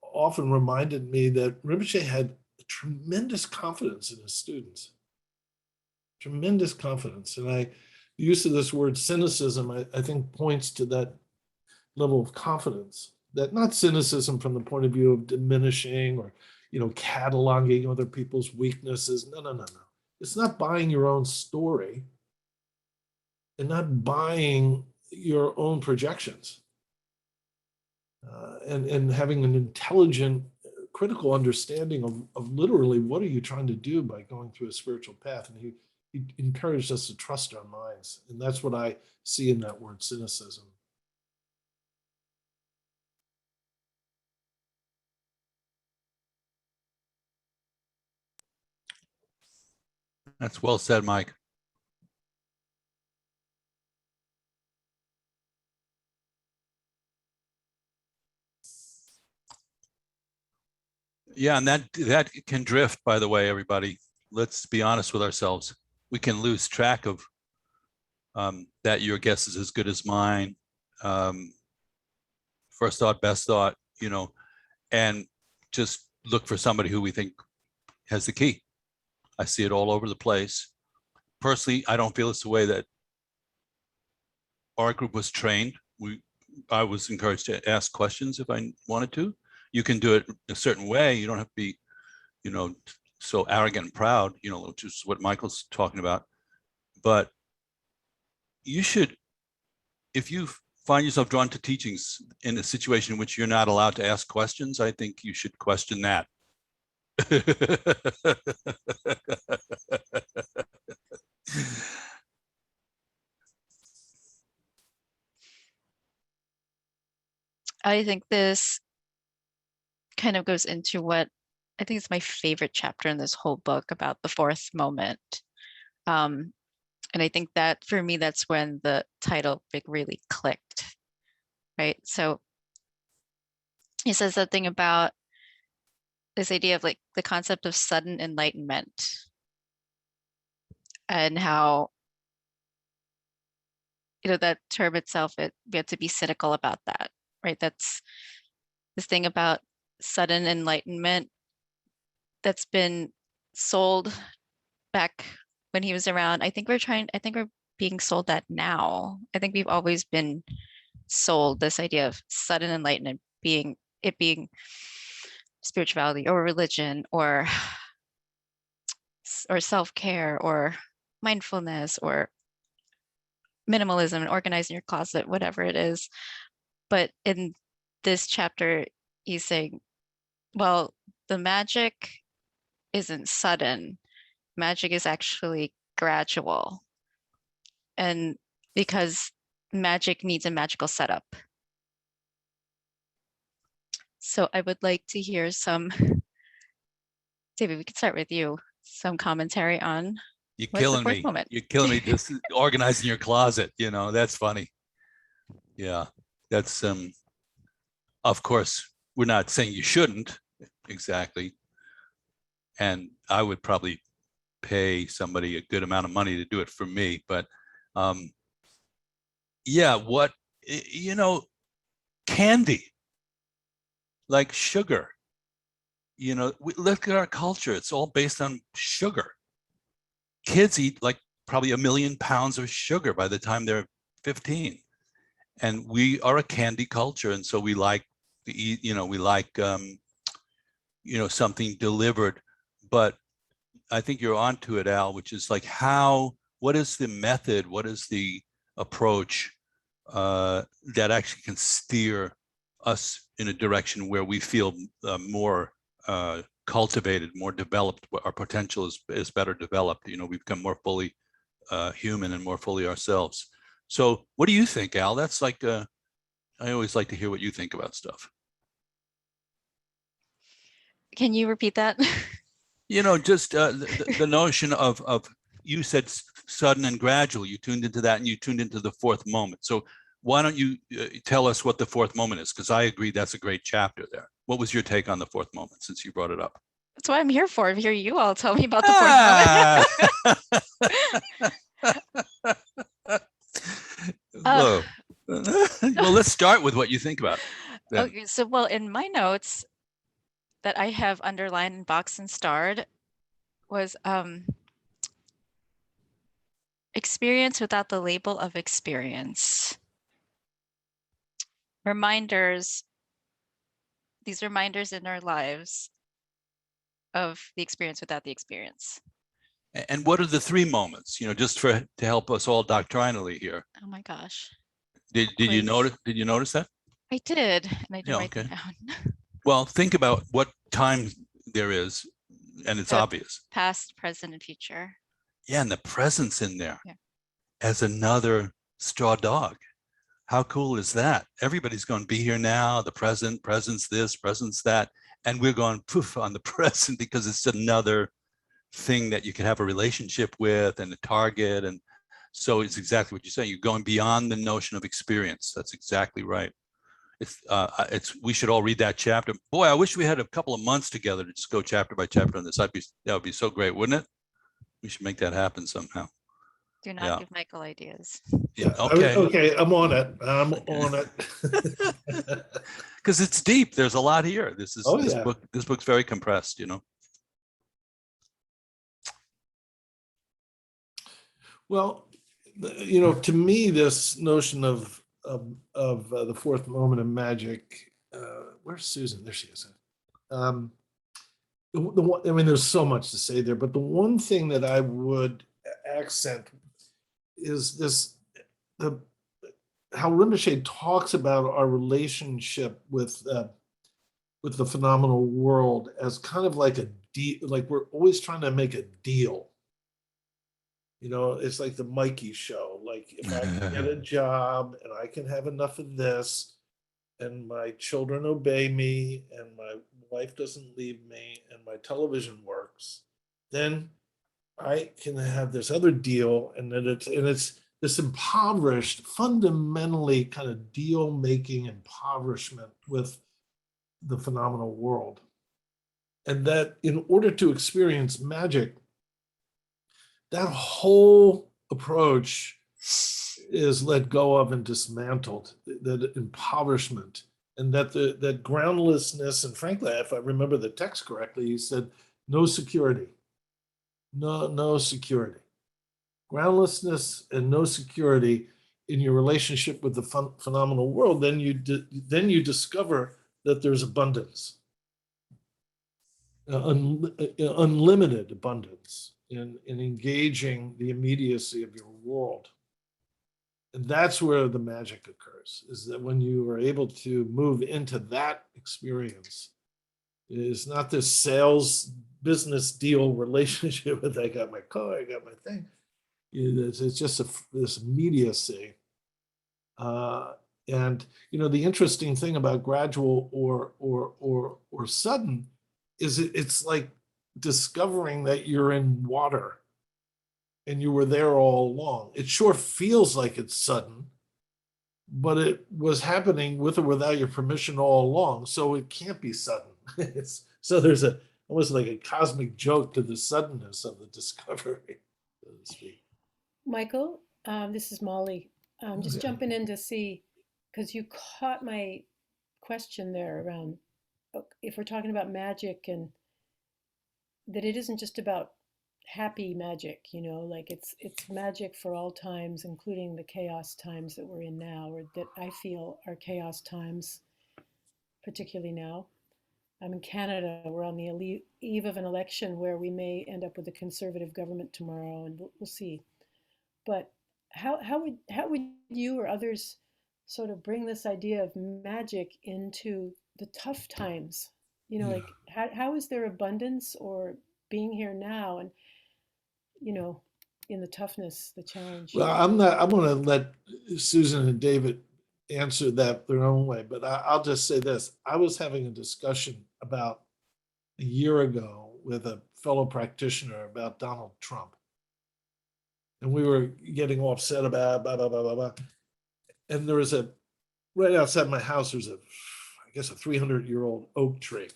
often reminded me that Rinpoche had tremendous confidence in his students. Tremendous confidence. And the use of this word cynicism, I think, points to that level of confidence. That not cynicism from the point of view of diminishing or, cataloging other people's weaknesses. No. It's not buying your own story and not buying your own projections. And having an intelligent, critical understanding of literally what are you trying to do by going through a spiritual path. And he encouraged us to trust our minds. And that's what I see in that word cynicism. That's well said, Mike. Yeah, and that can drift, by the way, everybody. Let's be honest with ourselves. We can lose track of that your guess is as good as mine. First thought, best thought, and just look for somebody who we think has the key. I see it all over the place. Personally, I don't feel it's the way that our group was trained. I was encouraged to ask questions if I wanted to. You can do it a certain way. You don't have to be, so arrogant and proud, which is what Michael's talking about. But you should, if you find yourself drawn to teachings in a situation in which you're not allowed to ask questions, I think you should question that. I think this kind of goes into what I think is my favorite chapter in this whole book about the fourth moment. And I think that for me, that's when the title really clicked, right? So he says something about this idea of like the concept of sudden enlightenment and how, that term itself, we have to be cynical about that, right? That's this thing about sudden enlightenment that's been sold back when he was around. I think we're being sold that now. I think we've always been sold this idea of sudden enlightenment being spirituality or religion or self-care or mindfulness or minimalism and organizing your closet, whatever it is. But in this chapter, he's saying, well, the magic isn't sudden. Magic is actually gradual. And because magic needs a magical setup. So I would like to hear some, David, we could start with you, some commentary on You're what's the killing fourth me. moment. You're killing me. Just organizing your closet. You know, that's funny. Yeah, that's of course, we're not saying you shouldn't exactly. And I would probably pay somebody a good amount of money to do it for me. But yeah, candy, like sugar, look at our culture. It's all based on sugar. Kids eat like probably 1 million pounds of sugar by the time they're 15. And we are a candy culture. And so we like to eat, we like, something delivered. But I think you're onto it, Al, which is like what is the method? What is the approach that actually can steer us in a direction where we feel more cultivated, more developed, our potential is better developed. We become more fully human and more fully ourselves. So what do you think, Al? That's like, I always like to hear what you think about stuff. Can you repeat that? Just the notion of you said sudden and gradual. You tuned into that and you tuned into the fourth moment. So why don't you tell us what the fourth moment is? Because I agree that's a great chapter there. What was your take on the fourth moment since you brought it up? That's what I'm here for. I'm here you all tell me about the fourth moment. Well, let's start with what you think about it. Okay, so well, in my notes that I have underlined, boxed, and starred was experience without the label of experience. These reminders in our lives of the experience without the experience. And what are the 3 moments, just to help us all doctrinally here? Oh my gosh. Did you notice that? I did, and I did write them down. Well, think about what time there is, and it's obvious. Past, present, and future. Yeah, and the presence in there as another straw dog. How cool is that? Everybody's going to be here now, the present, presence this, presence that, and we're going poof on the present because it's another thing that you can have a relationship with and a target. And so it's exactly what you're saying. You're going beyond the notion of experience. That's exactly right. We should all read that chapter. Boy, I wish we had a couple of months together to just go chapter by chapter on this. That would be so great, wouldn't it? We should make that happen somehow. Do not give Michael ideas. Yeah. Okay. Okay. I'm on it. Because it's deep. There's a lot here. This book. This book's very compressed. Well, to me, this notion of the fourth moment of magic. Where's Susan? There she is. There's so much to say there, but the one thing that I would accent is how Rinpoche talks about our relationship with the phenomenal world as kind of like a deal, like we're always trying to make a deal. It's like the Mikey show. Like if I can get a job and I can have enough of this, and my children obey me, and my wife doesn't leave me, and my television works, then I can have this other deal, and then it's this impoverished, fundamentally kind of deal-making impoverishment with the phenomenal world. And that in order to experience magic, that whole approach is let go of and dismantled, that impoverishment. And that groundlessness, and frankly, if I remember the text correctly, he said, no security, no security. Groundlessness and no security in your relationship with the phenomenal world, then you discover that there's abundance, unlimited abundance in engaging the immediacy of your world. And that's where the magic occurs, is that when you are able to move into that experience, it's not this sales business deal relationship with I got my car, I got my thing. It's just this immediacy. And the interesting thing about gradual or sudden is it's like discovering that you're in water and you were there all along. It sure feels like it's sudden, but it was happening with or without your permission all along, so it can't be sudden. So there's almost like a cosmic joke to the suddenness of the discovery, so to speak. Michael, this is Molly. Just Okay. jumping in to see, because you caught my question there around if we're talking about magic, and that it isn't just about happy magic, like it's magic for all times, including the chaos times that we're in now, or that I feel are chaos times, particularly now. I'm in Canada. We're on the eve of an election where we may end up with a conservative government tomorrow, and we'll see. But how would you or others sort of bring this idea of magic into the tough times? Yeah. Like how is there abundance or being here now, and in the toughness, the challenge? Well, I'm going to let Susan and David answer that their own way, but I'll just say this. I was having a discussion about a year ago with a fellow practitioner about Donald Trump. And we were getting all upset about blah, blah, blah, blah, blah. And there was right outside my house, there's I guess a 300-year-old oak tree.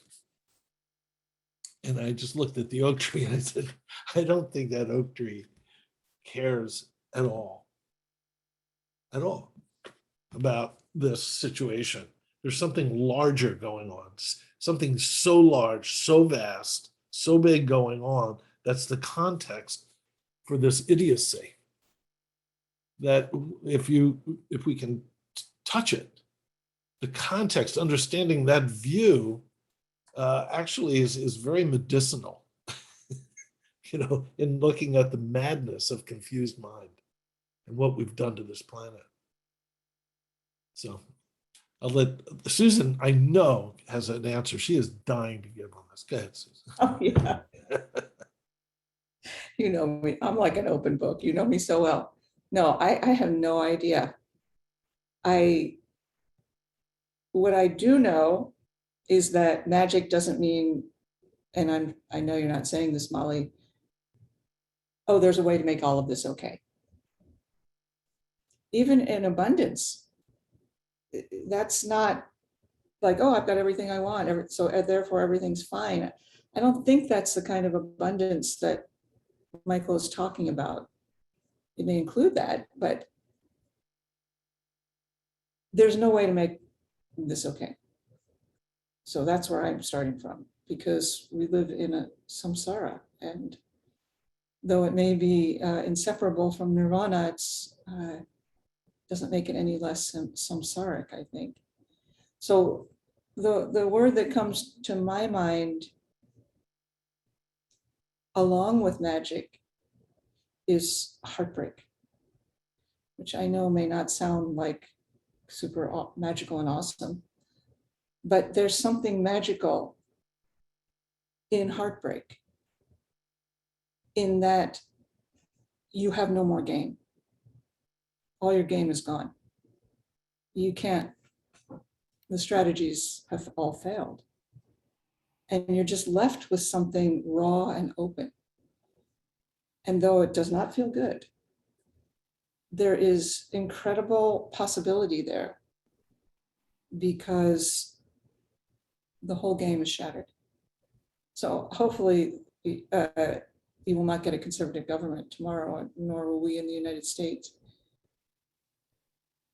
And I just looked at the oak tree and I said, I don't think that oak tree cares at all about this situation. There's something larger going on, something so large, so vast, so big going on. That's the context for this idiocy. That if we can touch it, the context, understanding that view actually is very medicinal, in looking at the madness of confused mind and what we've done to this planet. So I'll let Susan, I know, has an answer. She is dying to give on this. Go ahead, Susan. Oh, yeah. You know me, I'm like an open book. You know me so well. No, I have no idea. What I do know is that magic doesn't mean, and I know you're not saying this, Molly, oh, there's a way to make all of this okay. Even in abundance, that's not like, oh, I've got everything I want, so therefore everything's fine. I don't think that's the kind of abundance that Michael is talking about. It may include that, but there's no way to make this okay. So that's where I'm starting from, because we live in a samsara, and though it may be inseparable from nirvana, it's doesn't make it any less samsaric, I think. So the word that comes to my mind along with magic is heartbreak, which I know may not sound like super magical and awesome, but there's something magical in heartbreak, in that you have no more game. All your game is gone. You can't, the strategies have all failed. And you're just left with something raw and open. And though it does not feel good, there is incredible possibility there, because the whole game is shattered. So hopefully you will not get a conservative government tomorrow, nor will we in the United States.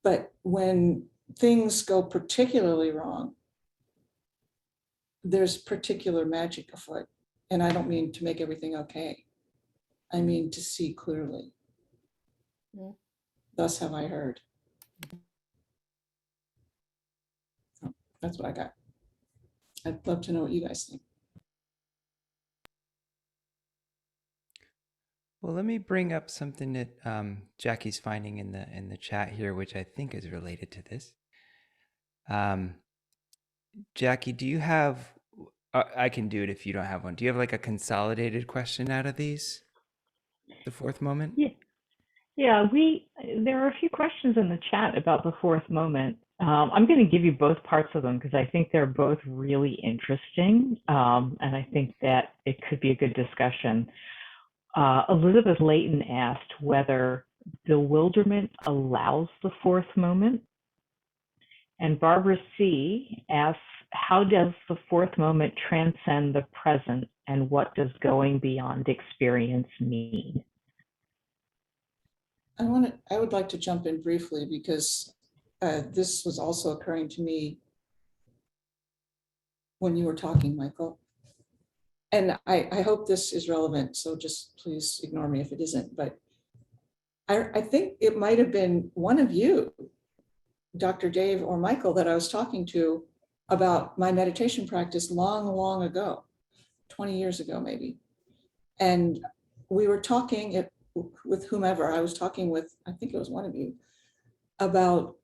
But when things go particularly wrong, there's particular magic afoot. And I don't mean to make everything okay. I mean to see clearly. Mm. Thus have I heard. So that's what I got. I'd love to know what you guys think. Well, let me bring up something that Jackie's finding in the chat here, which I think is related to this. Jackie, do you have? I can do it if you don't have one. Do you have like a consolidated question out of these? The fourth moment. Yeah. Yeah, there are a few questions in the chat about the fourth moment. I'm going to give you both parts of them because I think they're both really interesting, and I think that it could be a good discussion. Elizabeth Layton asked whether bewilderment allows the fourth moment, and Barbara C. asks, how does the fourth moment transcend the present, and what does going beyond experience mean? I would like to jump in briefly because this was also occurring to me when you were talking, Michael. And I hope this is relevant, so just please ignore me if it isn't. But I think it might have been one of you, Dr. Dave or Michael, that I was talking to about my meditation practice long, long ago, 20 years ago, maybe. And we were talking with whomever I was talking with, I think it was one of you, about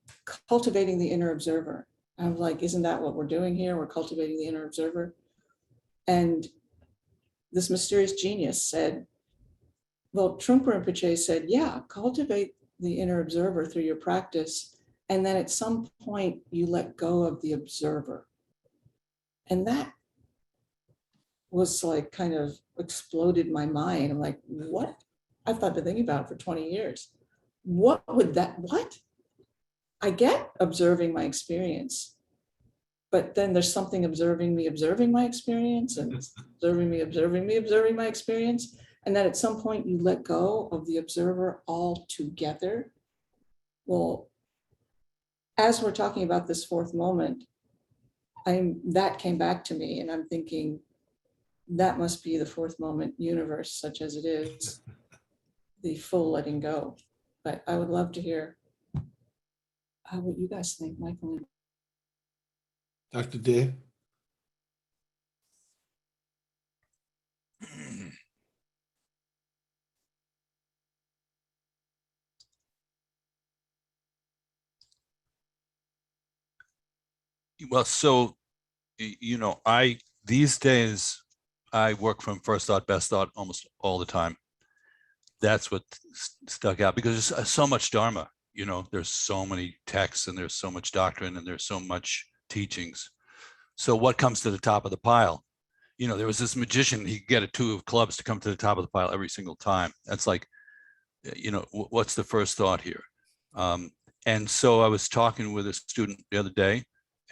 cultivating the inner observer. I'm like, isn't that what we're doing here? We're cultivating the inner observer. And this mysterious genius said, well, Trungpa Rinpoche said, yeah, cultivate the inner observer through your practice. And then at some point you let go of the observer. And that was like kind of exploded my mind. I'm like, what? I've thought to think about it for 20 years. What would that, what? I get observing my experience, but then there's something observing my experience, and observing my experience. And then at some point you let go of the observer altogether. Well, as we're talking about this fourth moment, that came back to me, and I'm thinking that must be the fourth moment universe, such as it is, the full letting go. But I would love to hear what you guys think, Michael. Dr. Dave? Well, so, these days, I work from first thought, best thought almost all the time. That's what stuck out, because there's so much Dharma, there's so many texts and there's so much doctrine and there's so much teachings. So what comes to the top of the pile? There was this magician, he could get a two of clubs to come to the top of the pile every single time. That's like, what's the first thought here? And so I was talking with a student the other day,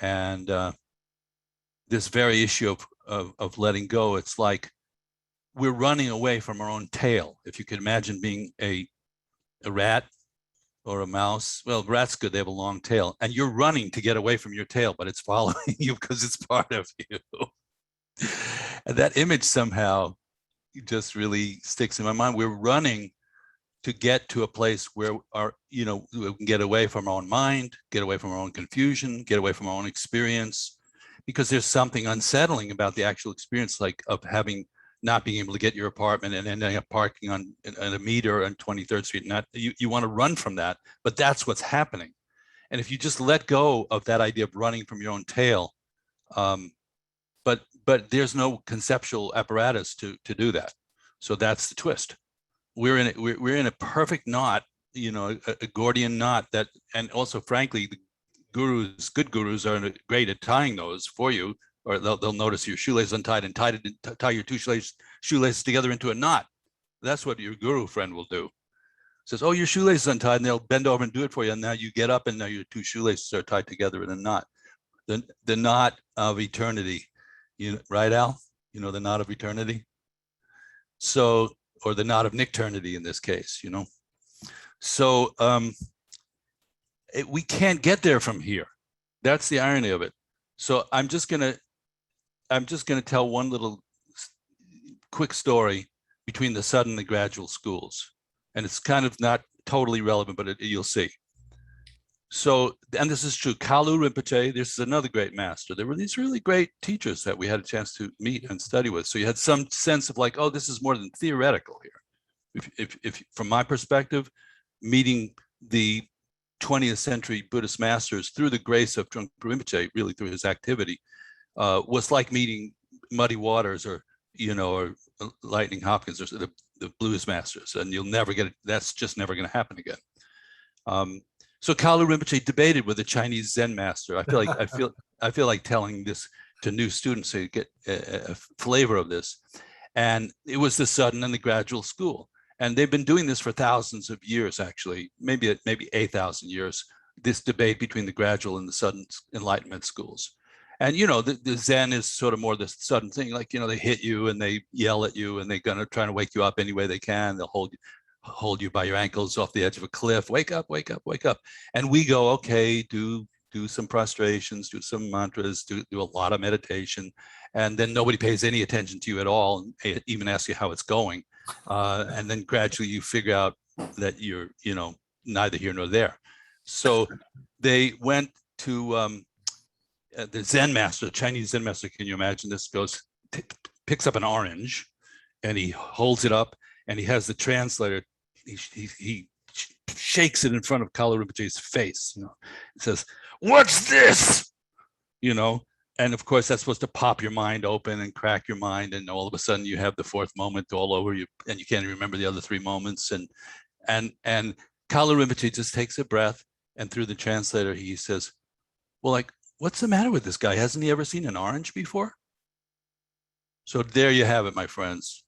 and this very issue of letting go, it's like we're running away from our own tail. If you could imagine being a rat or a mouse. Well, rat's good, they have a long tail, and you're running to get away from your tail, but it's following you because it's part of you. And that image somehow just really sticks in my mind. We're running to get to a place where we can get away from our own mind, get away from our own confusion, get away from our own experience, because there's something unsettling about the actual experience, like of not being able to get your apartment and ending up parking on a meter on 23rd Street. You want to run from that, but that's what's happening. And if you just let go of that idea of running from your own tail, but there's no conceptual apparatus to do that. So that's the twist. We're in a perfect knot, a Gordian knot that, and also frankly, the good gurus are great at tying those for you, or they'll notice your shoelace untied and tie your two shoelaces together into a knot. That's what your guru friend will do. Says, oh, your shoelace is untied, and they'll bend over and do it for you. And now you get up and now your two shoelaces are tied together in a knot. The knot of eternity, right, Al? The knot of eternity. So, or the knot of Nichternity in this case, So we can't get there from here. That's the irony of it. So I'm just gonna tell one little quick story between the sudden and the gradual schools, and it's kind of not totally relevant, but you'll see. So, and this is true, Kalu Rinpoche, this is another great master. There were these really great teachers that we had a chance to meet and study with. So you had some sense of like, oh, this is more than theoretical here. If from my perspective, meeting the 20th century Buddhist masters through the grace of Trungpa Rinpoche, really through his activity, was like meeting Muddy Waters or Lightning Hopkins or the blues masters, and you'll never get it. That's just never going to happen again. So Kalu Rinpoche debated with a Chinese Zen master. I feel like telling this to new students so you get a flavor of this. And it was the sudden and the gradual school. And they've been doing this for thousands of years, actually, maybe 8,000 years, this debate between the gradual and the sudden Enlightenment schools. And, the Zen is sort of more the sudden thing, like, they hit you and they yell at you and they're going to try to wake you up any way they can. They'll hold you by your ankles off the edge of a cliff. Wake up, wake up, wake up. And we go, okay, do some prostrations, do some mantras, do a lot of meditation. And then nobody pays any attention to you at all, and even ask you how it's going. And then gradually you figure out that you're, neither here nor there. So they went to the Zen master, the Chinese Zen master, can you imagine this? Picks up an orange and he holds it up and he has the translator, he shakes it in front of Kalu Rinpoche's face, It says, "What's this?" And of course that's supposed to pop your mind open and crack your mind, and all of a sudden you have the fourth moment all over you and you can't even remember the other three moments. And Kalu Rinpoche just takes a breath, and through the translator he says, well, like, what's the matter with this guy? Hasn't he ever seen an orange before? So there you have it, my friends.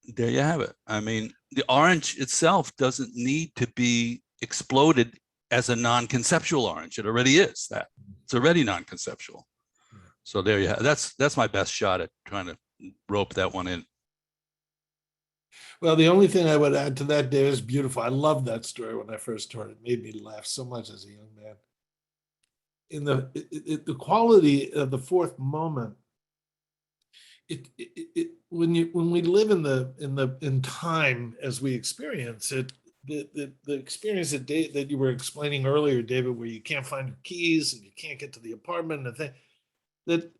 There you have it. I mean, the orange itself doesn't need to be exploded as a non-conceptual orange. It already is that. It's already non-conceptual. So there you have it. That's my best shot at trying to rope that one in. Well, the only thing I would add to that, Dave, is beautiful. I loved that story when I first heard it. It made me laugh so much as a young man. In the quality of the fourth moment, when we live in time as we experience it, the experience that you were explaining earlier, David, where you can't find your keys and you can't get to the apartment, and the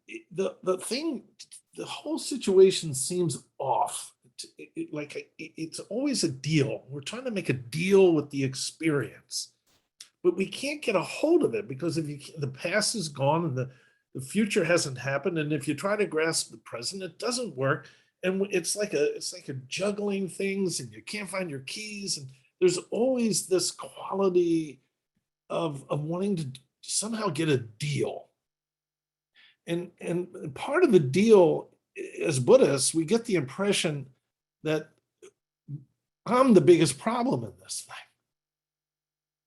whole situation seems off. It's always a deal. We're trying to make a deal with the experience, but we can't get a hold of it because the past is gone and the future hasn't happened. And if you try to grasp the present, it doesn't work. And it's like a juggling things, and you can't find your keys. And there's always this quality of wanting to somehow get a deal. And part of the deal, as Buddhists, we get the impression that I'm the biggest problem in this thing.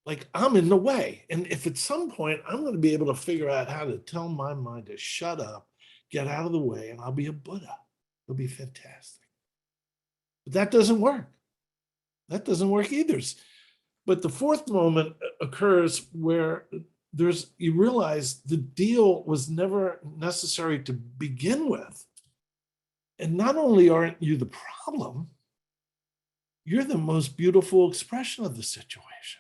Like, I'm in the way. And if at some point I'm going to be able to figure out how to tell my mind to shut up, get out of the way, and I'll be a Buddha, it'll be fantastic. But that doesn't work. That doesn't work either. But the fourth moment occurs where you realize the deal was never necessary to begin with. And not only aren't you the problem, you're the most beautiful expression of the situation.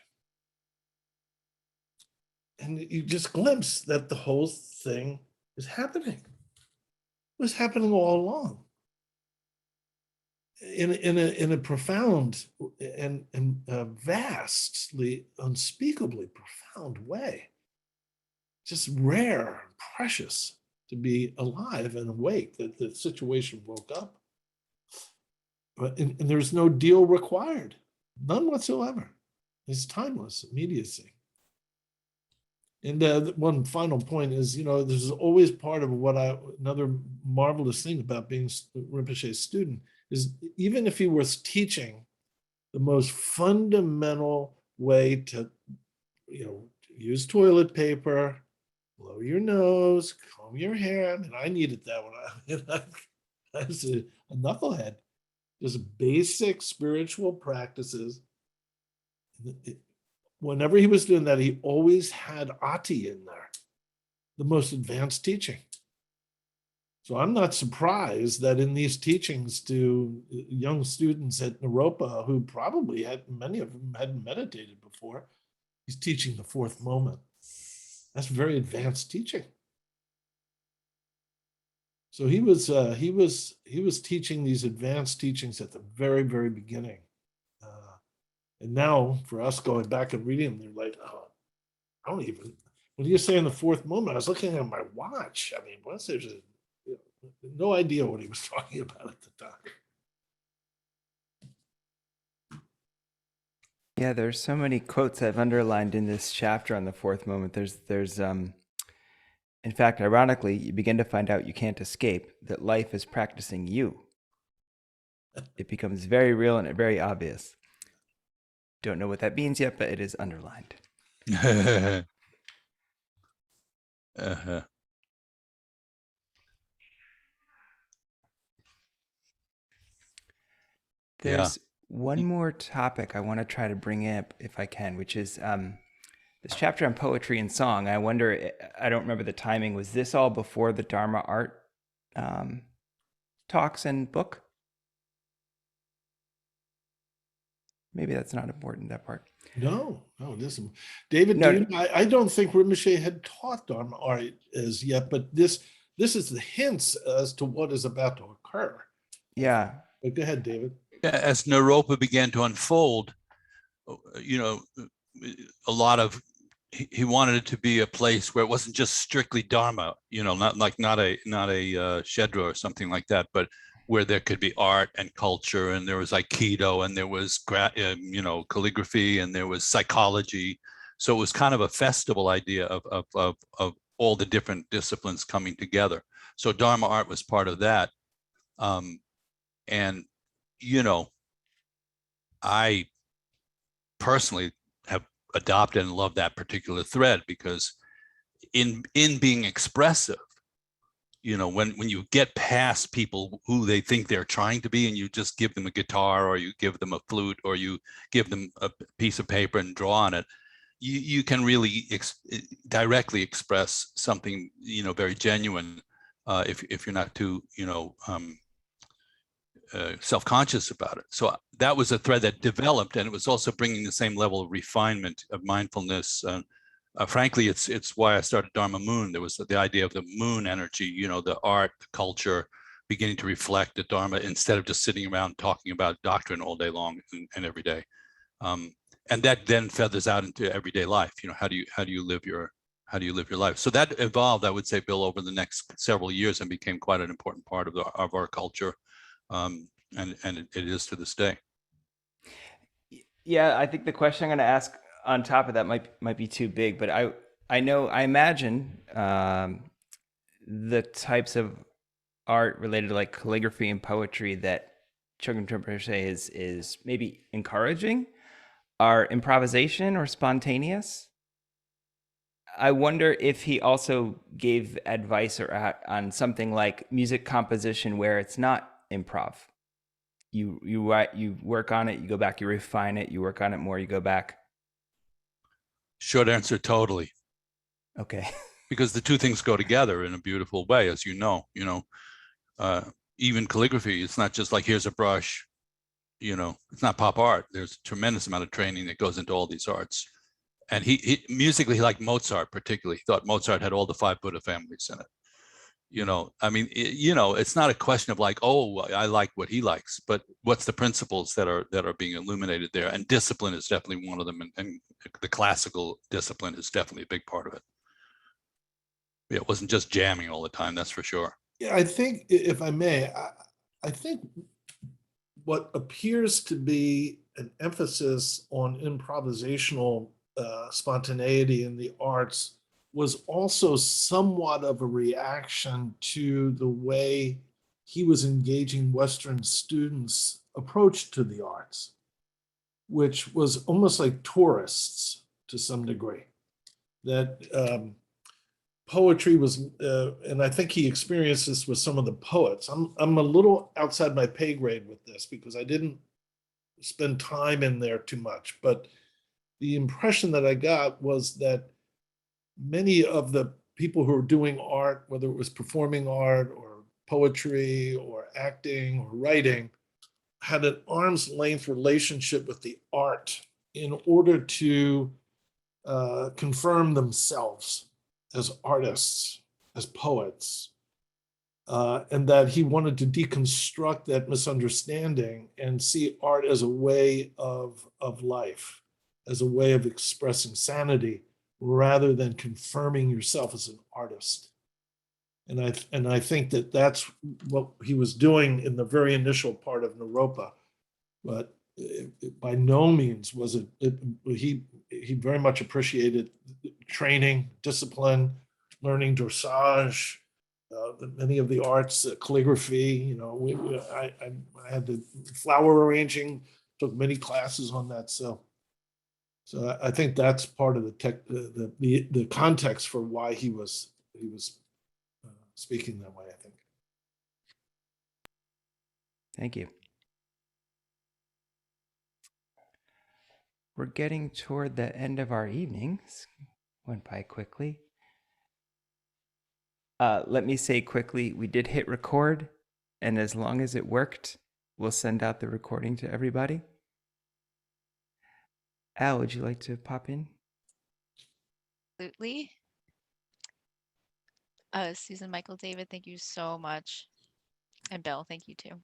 And you just glimpse that the whole thing is happening. It was happening all along. In a profound and vastly, unspeakably profound way. Just rare, precious to be alive and awake, that the situation woke up. And there's no deal required, none whatsoever. It's timeless immediacy. And one final point is, there's always part of another marvelous thing about being Rinpoche's student is, even if he was teaching the most fundamental way to, use toilet paper, blow your nose, comb your hair. I mean, I needed that when I was a knucklehead. Just basic spiritual practices. whenever he was doing that, he always had Ati in there, the most advanced teaching. So I'm not surprised that in these teachings to young students at Naropa, who probably many of them hadn't meditated before, he's teaching the fourth moment. That's very advanced teaching. So he was teaching these advanced teachings at the very, very beginning. And now for us going back and reading them, they're like, oh, I don't even, when you're saying the fourth moment, I was looking at my watch. I mean, once there's no idea what he was talking about at the time. Yeah, there's so many quotes I've underlined in this chapter on the fourth moment. There's in fact, ironically, you begin to find out you can't escape, that life is practicing you. It becomes very real and very obvious. Don't know what that means yet, but it is underlined. Uh-huh. There's one more topic I want to try to bring up if I can, which is this chapter on poetry and song. I wonder, I don't remember the timing. Was this all before the Dharma art talks and book? Maybe that's not important, that part. No, it isn't. David, No. I don't think Rinpoche had taught Dharma art as yet, but this is the hints as to what is about to occur. Yeah. But go ahead, David. As Naropa began to unfold, you know, a lot of, he wanted it to be a place where it wasn't just strictly Dharma, you know, not a Shedra or something like that, but where there could be art and culture, and there was Aikido, and there was you know, calligraphy, and there was psychology. So it was kind of a festival idea of all the different disciplines coming together. So Dharma art was part of that. And you know, I personally have adopted and love that particular thread, because in being expressive, you know, when you get past people who they think they're trying to be, and you just give them a guitar, or you give them a flute, or you give them a piece of paper and draw on it, you can really directly express something, you know, very genuine, if you're not too, you know, self-conscious about it. So that was a thread that developed, and it was also bringing the same level of refinement of mindfulness. Frankly, it's why I started Dharma Moon. There was the idea of the moon energy, you know, the art, the culture, beginning to reflect the Dharma, instead of just sitting around talking about doctrine all day long and every day. And that then feathers out into everyday life. You know, how do you live your life? So that evolved, I would say, Bill, over the next several years, and became quite an important part of our culture. And it is to this day. Yeah, I think the question I'm going to ask on top of that might be too big, but I imagine the types of art related to like calligraphy and poetry that Chogyam Trungpa Rinpoche is maybe encouraging are improvisation or spontaneous. I wonder if he also gave advice on something like music composition where it's not improv. You work on it, you go back, you refine it, you work on it more, you go back. Short answer, totally. Okay. Because the two things go together in a beautiful way, as you know. Even calligraphy, it's not just like, here's a brush, you know, it's not pop art. There's a tremendous amount of training that goes into all these arts. And he musically, he liked Mozart particularly. He thought Mozart had all the 5 Buddha families in it. You know, I mean, it's not a question of like, oh, I like what he likes, but what's the principles that are being illuminated there? And discipline is definitely one of them, and the classical discipline is definitely a big part of it. Yeah, it wasn't just jamming all the time, that's for sure. Yeah, I think, if I may, I think what appears to be an emphasis on improvisational spontaneity in the arts was also somewhat of a reaction to the way he was engaging Western students' approach to the arts, which was almost like tourists to some degree. That poetry was, and I think he experienced this with some of the poets. I'm a little outside my pay grade with this because I didn't spend time in there too much, but the impression that I got was that many of the people who were doing art, whether it was performing art or poetry or acting or writing, had an arm's length relationship with the art in order to confirm themselves as artists, as poets, and that he wanted to deconstruct that misunderstanding and see art as a way of life, as a way of expressing sanity, rather than confirming yourself as an artist. And I think that that's what he was doing in the very initial part of Naropa, but by no means was it, he very much appreciated training, discipline, learning dressage, many of the arts, calligraphy. I had the flower arranging, took many classes on that. So I think that's part of the context for why he was speaking that way, I think. Thank you. We're getting toward the end of our evenings. Went by quickly. Let me say quickly, we did hit record, and as long as it worked, we'll send out the recording to everybody. Al, would you like to pop in? Absolutely. Susan, Michael, David, thank you so much. And Bill, thank you too.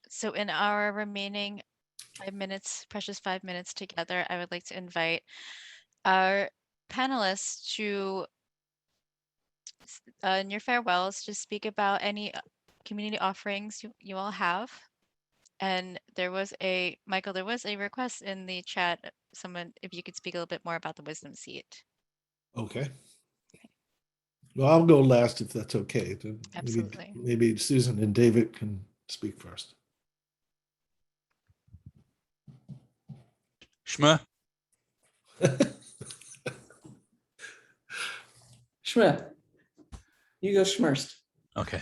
So in our remaining 5 minutes, precious 5 minutes together, I would like to invite our panelists to, in your farewells, to speak about any community offerings you all have. And there was Michael, there was a request in the chat, someone, if you could speak a little bit more about the wisdom seat. Okay. Well, I'll go last if that's okay. Absolutely. Maybe Susan and David can speak first. Shma? Shmir, you go schmirst. Okay.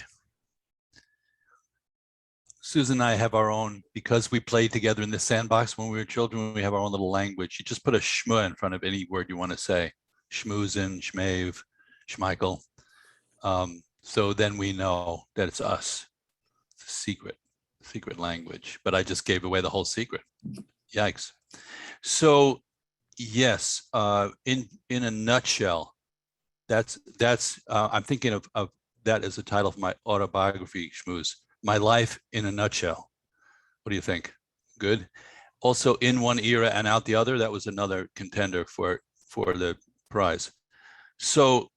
Susan and I have our own, because we played together in the sandbox when we were children, we have our own little language. You just put a shma in front of any word you want to say. Schmoozin, Schmave, Schmeichel. So then we know that it's us. It's a secret language, but I just gave away the whole secret. Yikes. So yes, in a nutshell, that's I'm thinking of that as the title of my autobiography, Schmooze. My life in a nutshell. What do you think? Good. Also, in one era and out the other. That was another contender for the prize. So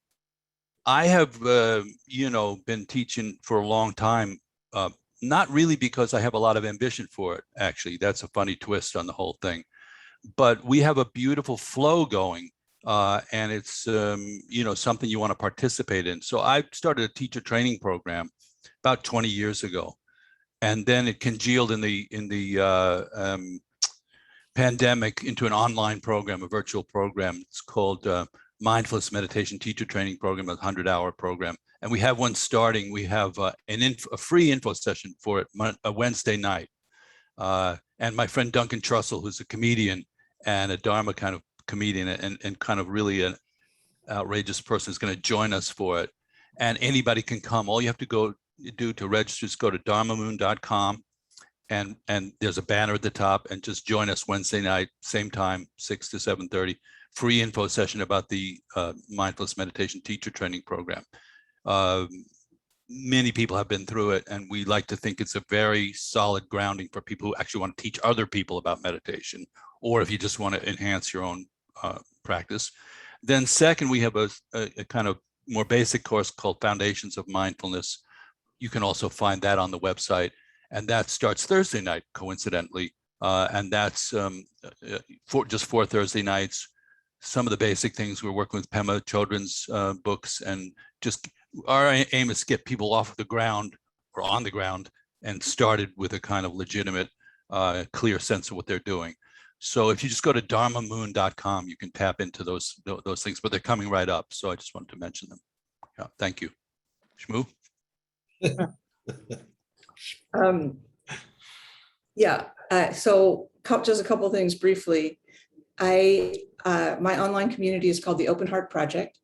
I have, been teaching for a long time. Not really because I have a lot of ambition for it. Actually, that's a funny twist on the whole thing. But we have a beautiful flow going, and it's something you want to participate in. So I started a teacher training program about 20 years ago, and then it congealed in the pandemic into an online program, a virtual program. It's called Mindfulness Meditation Teacher Training Program, a 100-hour program, and we have one starting. We have a free info session for it a Wednesday night, and my friend Duncan Trussell, who's a comedian and a Dharma kind of comedian and kind of really an outrageous person, is going to join us for it. And anybody can come. All you have to do to register is go to dharmamoon.com, and there's a banner at the top, and just join us Wednesday night, same time, 6 to 7:30, free info session about the Mindfulness Meditation Teacher Training Program. Many people have been through it, and we like to think it's a very solid grounding for people who actually want to teach other people about meditation, or if you just want to enhance your own practice. Then second, we have a kind of more basic course called Foundations of Mindfulness. You can also find that on the website, and that starts Thursday night, coincidentally, and that's just 4 Thursday nights. Some of the basic things, we're working with Pema Chodron's books, and just our aim is to get people off the ground or on the ground and started with a kind of legitimate, clear sense of what they're doing. So if you just go to dharmamoon.com, you can tap into those things, but they're coming right up. So I just wanted to mention them. Yeah, thank you. Shmoo? Yeah, so just a couple of things briefly. My online community is called the Open Heart Project.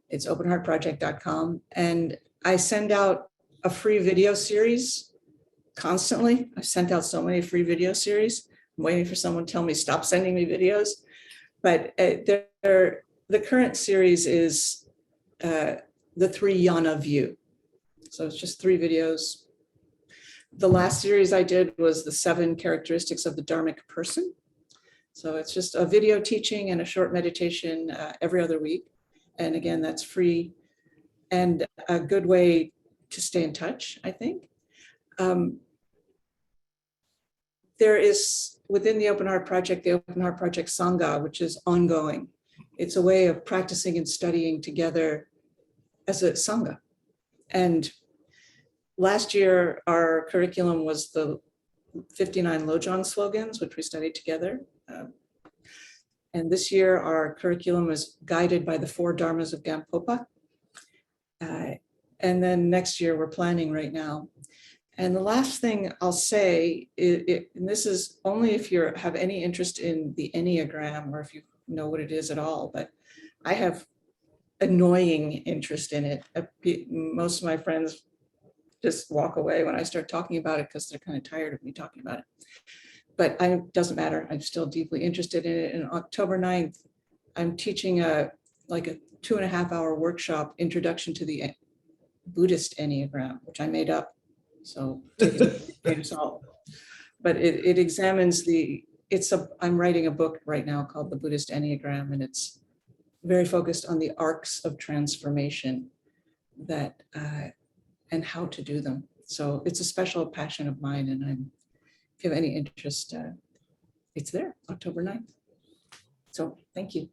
It's openheartproject.com. And I send out a free video series constantly. I've sent out so many free video series. I'm waiting for someone to tell me, stop sending me videos. But the current series is the 3 Yana view. So it's just 3 videos. The last series I did was the 7 characteristics of the Dharmic person. So it's just a video teaching and a short meditation every other week. And again, that's free and a good way to stay in touch, I think. There is, within the Open Heart Project, the Open Heart Project Sangha, which is ongoing. It's a way of practicing and studying together as a Sangha. And last year, our curriculum was the 59 Lojong slogans, which we studied together. And this year, our curriculum is guided by the 4 Dharmas of Gampopa. And then next year, we're planning right now. And the last thing I'll say, and this is only if you have any interest in the Enneagram or if you know what it is at all, but I have annoying interest in it. Most of my friends just walk away when I start talking about it because they're kind of tired of me talking about it. But it doesn't matter. I'm still deeply interested in it. And October 9th, I'm teaching a 2.5-hour workshop, Introduction to the Buddhist Enneagram, which I made up. So take it all. But it examines I'm writing a book right now called The Buddhist Enneagram, and it's very focused on the arcs of transformation that and how to do them. So it's a special passion of mine, and if you have any interest, it's there, October 9th. So thank you.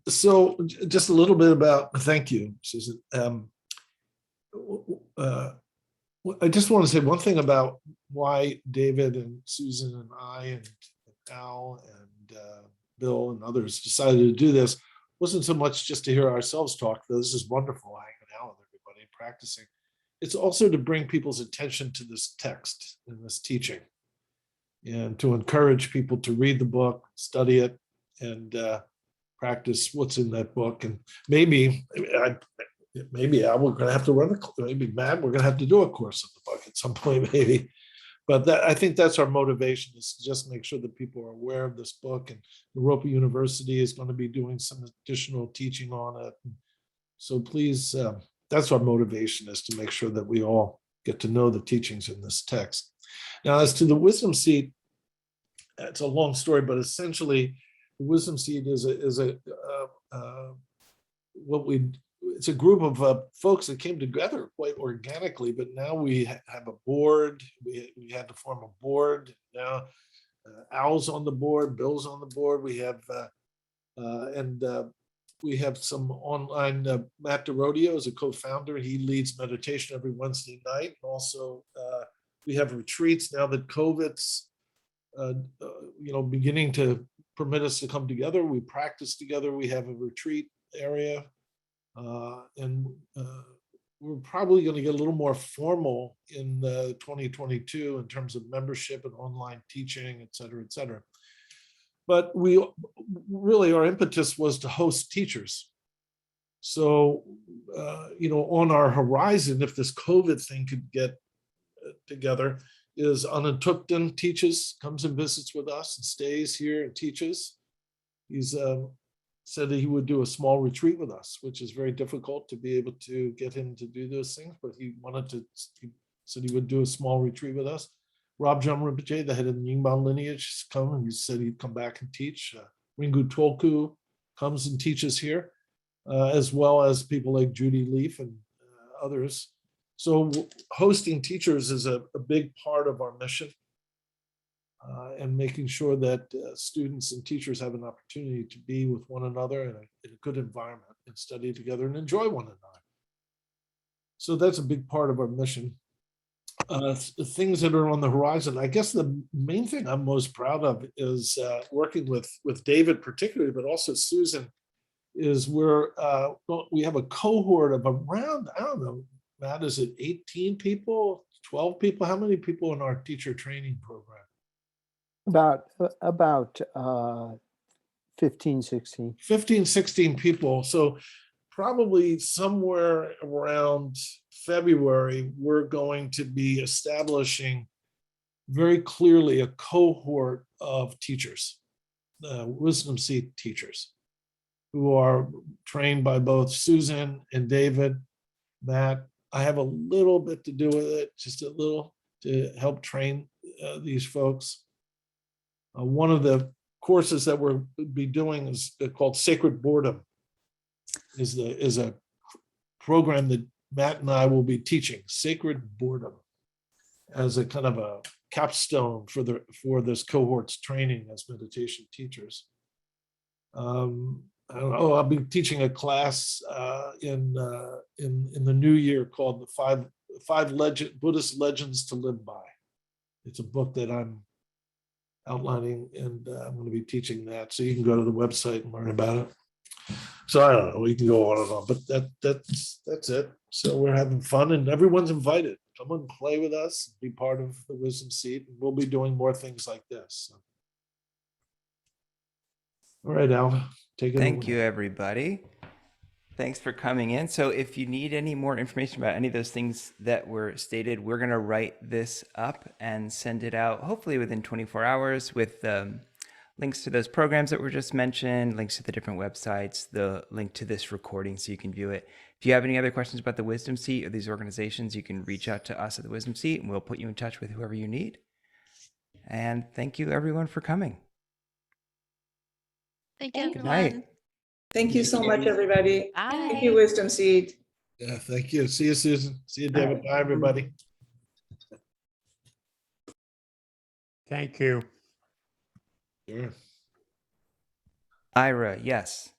So just a little bit about, thank you, Susan. I just want to say one thing about why David and Susan and I and Al and Bill and others decided to do this wasn't so much just to hear ourselves talk, though this is wonderful hanging out with everybody and practicing. It's also to bring people's attention to this text and this teaching and to encourage people to read the book, study it, and practice what's in that book. And maybe Al, we're going to have to run maybe Matt, we're going to have to do a course of the book at some point, maybe. But I think that's our motivation, is to just make sure that people are aware of this book. And Europa University is going to be doing some additional teaching on it. So please, that's our motivation, is to make sure that we all get to know the teachings in this text. Now, as to the wisdom seed, it's a long story, but essentially, the wisdom seed is it's a group of folks that came together quite organically, but now we have a board. We had to form a board. Now Al's on the board, Bill's on the board. We have we have some online, Matt DeRodio is a co-founder. He leads meditation every Wednesday night. Also, we have retreats now that COVID's beginning to permit us to come together. We practice together. We have a retreat area. And we're probably going to get a little more formal in 2022 in terms of membership and online teaching, et cetera, et cetera. But our impetus was to host teachers. So, on our horizon, if this COVID thing could get together, is Nichtern comes and visits with us and stays here and teaches. He's said that he would do a small retreat with us, which is very difficult to be able to get him to do those things, but he said he would do a small retreat with us. Chogyam Rinpoche, the head of the Nyingma lineage, has come, and he said he'd come back and teach. Ringu Tolku comes and teaches here, as well as people like Judy Leaf and others. So hosting teachers is a big part of our mission. And making sure that students and teachers have an opportunity to be with one another in a good environment and study together and enjoy one another. So that's a big part of our mission. Things that are on the horizon, I guess the main thing I'm most proud of is working with David particularly, but also Susan, is we have a cohort of around, I don't know, Matt, is it 18 people, 12 people? How many people in our teacher training program? About 15, 16. 15, 16 people. So probably somewhere around February, we're going to be establishing very clearly a cohort of teachers, wisdom seed teachers, who are trained by both Susan and David, Matt. I have a little bit to do with it, just a little, to help train these folks. One of the courses that we'll be doing is called Sacred Boredom, is a program that Matt and I will be teaching, Sacred Boredom, as a kind of a capstone for this cohort's training as meditation teachers. I don't know, I'll be teaching a class in the new year called the five Buddhist legends to live by. It's a book that I'm outlining, and I'm going to be teaching that. So you can go to the website and learn about it. So I don't know, we can go on and on, but that's it. So we're having fun, and everyone's invited. Come and play with us, be part of the Wisdom Seat, and we'll be doing more things like this. So. All right, Al, take it away. Thank you, everybody. Thanks for coming in. So if you need any more information about any of those things that were stated, we're going to write this up and send it out hopefully within 24 hours with links to those programs that were just mentioned, links to the different websites, the link to this recording so you can view it. If you have any other questions about the Wisdom Seat or these organizations, you can reach out to us at the Wisdom Seat and we'll put you in touch with whoever you need. And thank you, everyone, for coming. Thank you, Thank Good everyone. night. Thank you so much, everybody. Thank you, Bye. Wisdom Seed. Yeah, thank you. See you, Susan. See you, David. Bye, everybody. Thank you. Sure. Ira, yes.